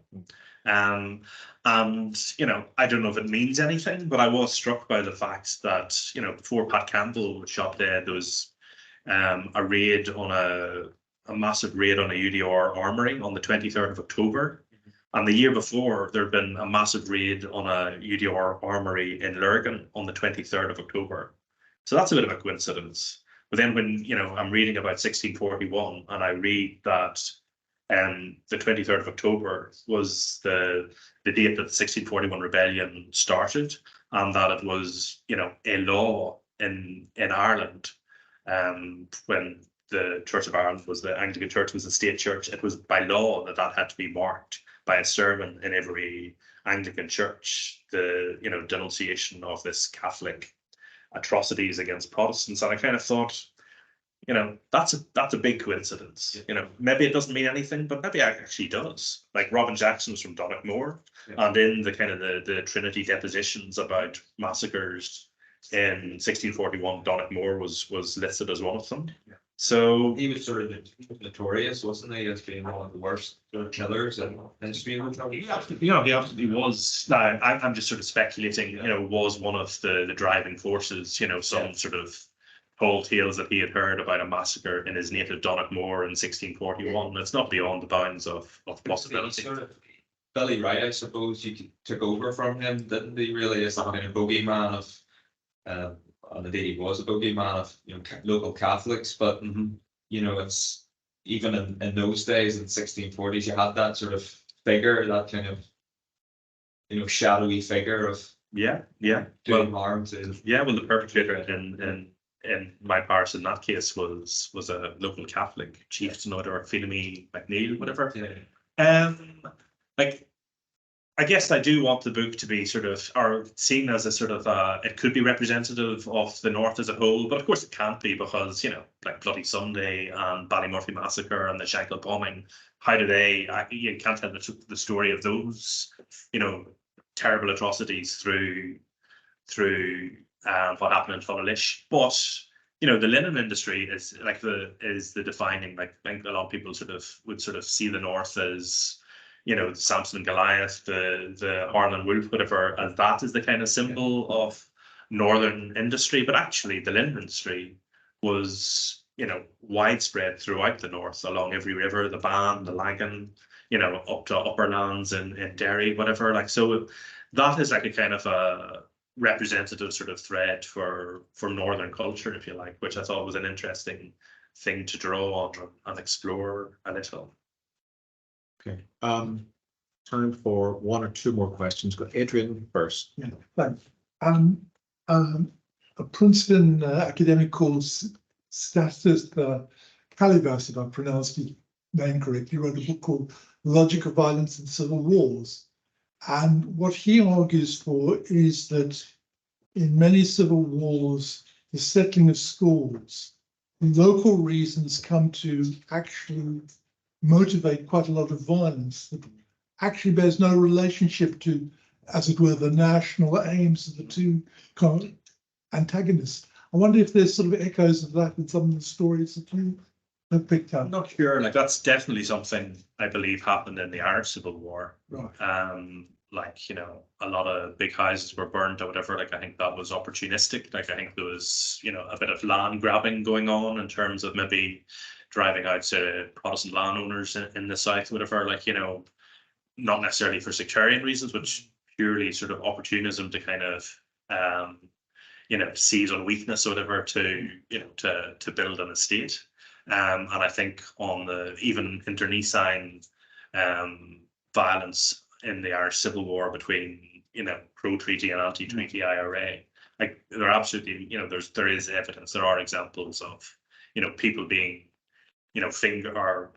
[SPEAKER 5] And I don't know if it means anything, but I was struck by the fact that, before Pat Campbell was shot dead, there was a raid on a massive raid on a UDR armory on the 23rd of October. And the year before, there had been a massive raid on a UDR armory in Lurgan on the 23rd of October. So that's a bit of a coincidence. But then when, I'm reading about 1641 and I read that the 23rd of October was the date that the 1641 rebellion started, and that it was, a law in Ireland, when the Church of Ireland was the Anglican Church was the state church, it was by law that had to be marked by a sermon in every Anglican church, the denunciation of this Catholic atrocities against Protestants. And I kind of thought, that's a big coincidence. Maybe it doesn't mean anything, but maybe it actually does. Like Robin Jackson was from Donegal, and in the kind of the Trinity depositions about massacres in 1641, Donegal was listed as one of them. So
[SPEAKER 9] He was sort of notorious, wasn't he, as being one of the worst sort of killers and history of the
[SPEAKER 5] he absolutely was. Now, I'm just sort of speculating. Was one of the driving forces. Some sort of tall tales that he had heard about a massacre in his native Donegal in 1641. It's not beyond the bounds of possibility.
[SPEAKER 9] Sort of Billy Wright, I suppose, took over from him, didn't he? Really, as the kind of bogeyman of. And indeed he was a bogeyman of local Catholics, but it's even in those days in 1640s you had that sort of figure, that kind of shadowy figure of doing harm to
[SPEAKER 5] the perpetrator in my parish in that case was a local Catholic chieftain or Philomene McNeil, whatever. I guess I do want the book to be sort of, or seen as a sort of, it could be representative of the North as a whole, but of course it can't be because, like Bloody Sunday and Ballymurphy Massacre and the Shankill bombing, how do you can't tell the story of those, terrible atrocities through what happened in Funalish. But, the linen industry is the defining, I think a lot of people would see the North as, Samson and Goliath, the Harlan Wolf, whatever, as that is the kind of symbol of northern industry. But actually, the linen industry was, widespread throughout the North, along every river, the Bann, the Lagan, up to upper lands in Derry, whatever. So that is like a kind of a representative sort of thread for northern culture, if you like, which I thought was an interesting thing to draw on and explore a little.
[SPEAKER 1] Okay. Time for one or two more questions. Go Adrian first.
[SPEAKER 10] Yeah, thanks. A Princeton academic called Stathis Calivas, if I pronounced his name correctly, wrote a book called Logic of Violence and Civil Wars. And what he argues for is that in many civil wars, the settling of schools, local reasons come to actually motivate quite a lot of violence that actually bears no relationship to, as it were, the national aims of the two antagonists. I wonder if there's sort of echoes of that in some of the stories that you have picked up.
[SPEAKER 5] I'm not sure. That's definitely something I believe happened in the Irish Civil War.
[SPEAKER 10] Right.
[SPEAKER 5] A lot of big houses were burnt or whatever. I think that was opportunistic. I think there was, a bit of land grabbing going on in terms of maybe driving out Protestant landowners in the South, whatever, not necessarily for sectarian reasons, but purely sort of opportunism to kind of, seize on weakness or whatever to build an estate. And I think on the even internecine violence in the Irish Civil War between pro-treaty and anti-treaty IRA. Like there absolutely, there is evidence, there are examples of, people being, finger or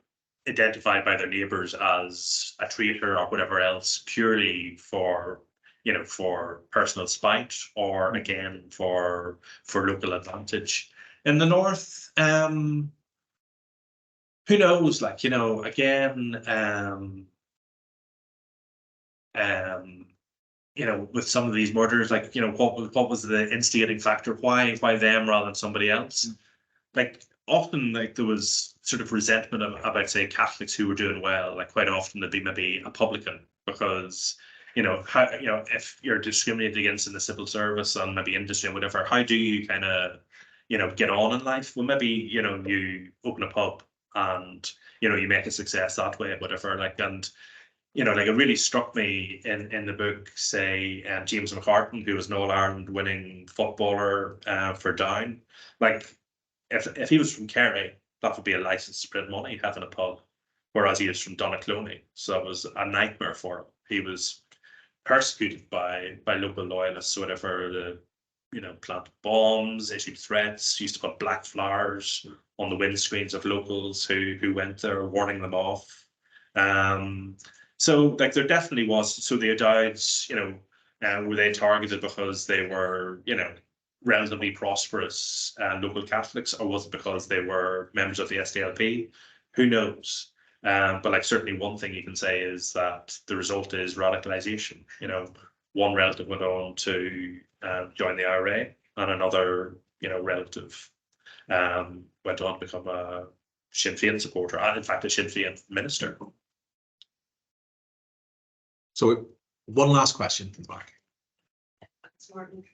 [SPEAKER 5] identified by their neighbours as a traitor or whatever else, purely for, for personal spite or again for local advantage. In the north, who knows? Like, again, with some of these murders, like, what was the instigating factor? Why them rather than somebody else? Like often, like there was sort of resentment about, say, Catholics who were doing well. Like quite often they'd be maybe a publican because, if you're discriminated against in the civil service and maybe industry and whatever, how do you kind of, get on in life? Well, maybe, you open a pub and, you make a success that way, whatever, like, and, like it really struck me in the book, say, James McCartan, who was an All-Ireland winning footballer for Down. Like, if he was from Kerry, that would be a license to print money, having a pub, whereas he was from Donaghcloney. So it was a nightmare for him. He was persecuted by local loyalists, whatever, planted bombs, issued threats, used to put black flowers on the windscreens of locals who went there, warning them off. So like there definitely was. So the O'Dowds, were they targeted because they were, relatively prosperous local Catholics, or was it because they were members of the SDLP? Who knows? But like certainly one thing you can say is that the result is radicalization. One relative went on to join the IRA, and another, relative went on to become a Sinn Féin supporter, and in fact a Sinn Féin minister.
[SPEAKER 1] So one last question from the back.
[SPEAKER 11] Martin.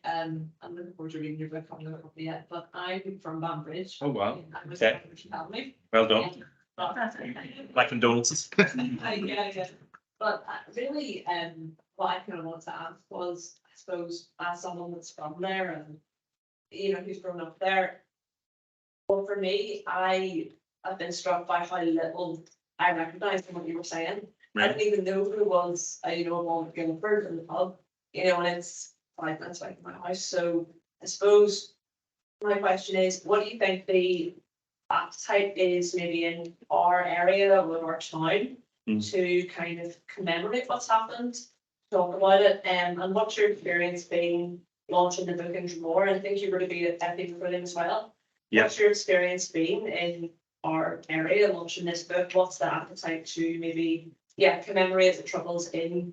[SPEAKER 11] I'm looking forward to reading your book. I haven't got it yet, but I'm from Banbridge.
[SPEAKER 5] Oh wow!
[SPEAKER 11] Okay.
[SPEAKER 5] Well done. My condolences.
[SPEAKER 11] Yeah. But really, what I kind of wanted to ask was, I suppose, as someone that's from there and who's grown up there. Well, for me, I have been struck by how little I recognised from what you were saying. Right. I didn't even know who it was. A one with Guildford in the pub, and it's 5 minutes away from my house. So I suppose my question is, what do you think the appetite is maybe in our area or our town to kind of commemorate what's happened, talk about it, and what's your experience being launching the book in Drumore? I think you were to be at Epic for them as well. Yeah. What's your experience been in our area launching this book? What's the appetite to maybe commemorate the troubles in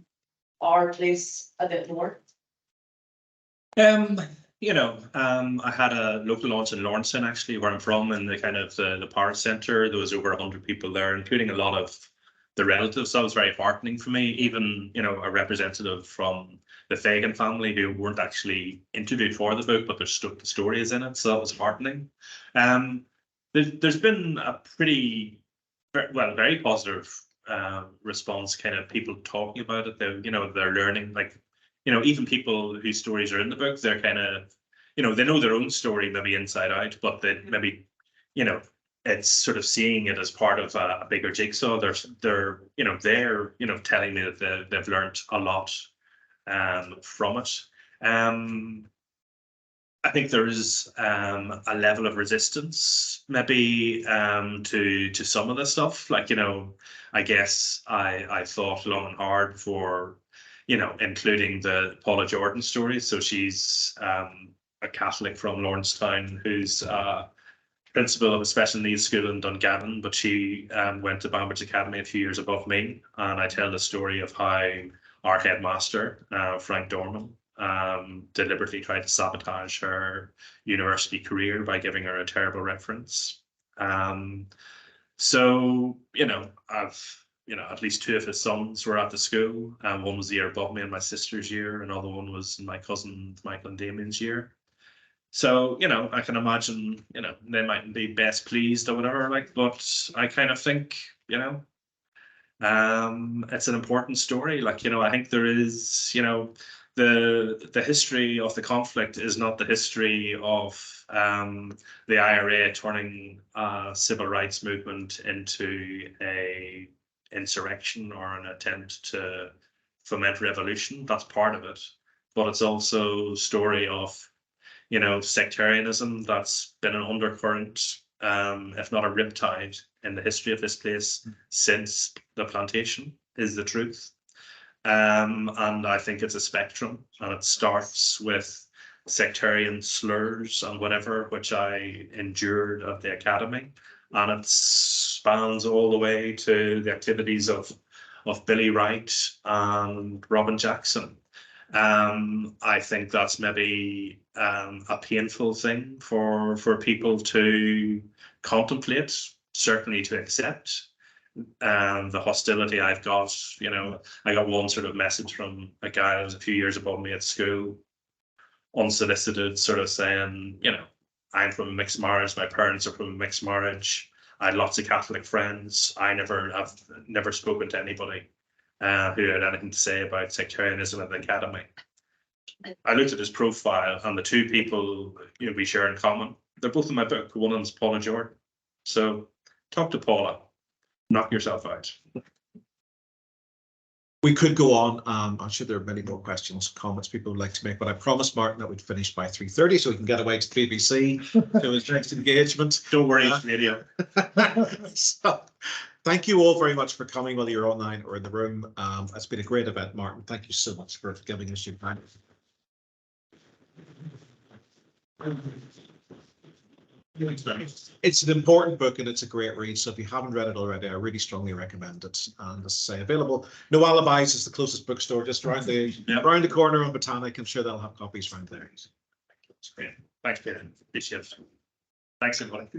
[SPEAKER 11] our place a bit more?
[SPEAKER 5] I had a local launch in Lawrencetown, actually, where I'm from, in the kind of the parish centre. There was over 100 people there, including a lot of the relatives. That was very heartening for me. Even, a representative from the Fagan family who weren't actually interviewed for the book, but the story is in it. So that was heartening. There's been a very positive response, kind of people talking about it. They're learning, like, even people whose stories are in the book, they're kind of, they know their own story maybe inside out, but they maybe, it's sort of seeing it as part of a bigger jigsaw. They're telling me that they've learned a lot from it. I think there is a level of resistance maybe to some of the stuff. Like, I guess I thought long and hard for, including the Paula Jordan story. So she's a Catholic from Lawrencetown who's principal of a special needs school in Dungannon, but she went to Banbridge Academy a few years above me. And I tell the story of how our headmaster, Frank Dorman, deliberately tried to sabotage her university career by giving her a terrible reference. So, I've, at least 2 of his sons were at the school. One was the year above me in my sister's year. Another one was in my cousin Michael and Damien's year. So, I can imagine, they mightn't be best pleased or whatever, like, but I kind of think, it's an important story. Like, I think there is, the history of the conflict is not the history of the IRA turning a civil rights movement into a insurrection or an attempt to foment revolution. That's part of it, but it's also a story of, you know, sectarianism that's been an undercurrent, if not a riptide, in the history of this place since the plantation, is the truth. And I think it's a spectrum, and it starts with sectarian slurs and whatever, which I endured at the academy, and it spans all the way to the activities of Billy Wright and Robin Jackson. I think that's maybe a painful thing for people to contemplate, certainly to accept. The hostility I've got, you know, I got one sort of message from a guy that was a few years above me at school, unsolicited, sort of saying, you know, I'm from a mixed marriage, my parents are from a mixed marriage, I had lots of Catholic friends, I've never spoken to anybody who had anything to say about sectarianism at the academy. I looked at his profile, and the two people, you know, we share in common, they're both in my book. One of them's Paula Jordan. So talk to Paula, knock yourself out.
[SPEAKER 1] We could go on. I'm sure there are many more questions, comments people would like to make, but I promised Martin that we'd finish by 3:30 so we can get away to the BBC to his next engagement.
[SPEAKER 5] Don't worry, it's radio.
[SPEAKER 1] So, thank you all very much for coming, whether you're online or in the room. It's been a great event, Martin. Thank you so much for giving us your time. It's an important book and it's a great read. So if you haven't read it already, I really strongly recommend it. And as I say, available. No Alibis is the closest bookstore just around the corner on Botanic. I'm sure they'll have copies around there.
[SPEAKER 5] Great. Thanks, Peter. Appreciate it. Thanks, everybody.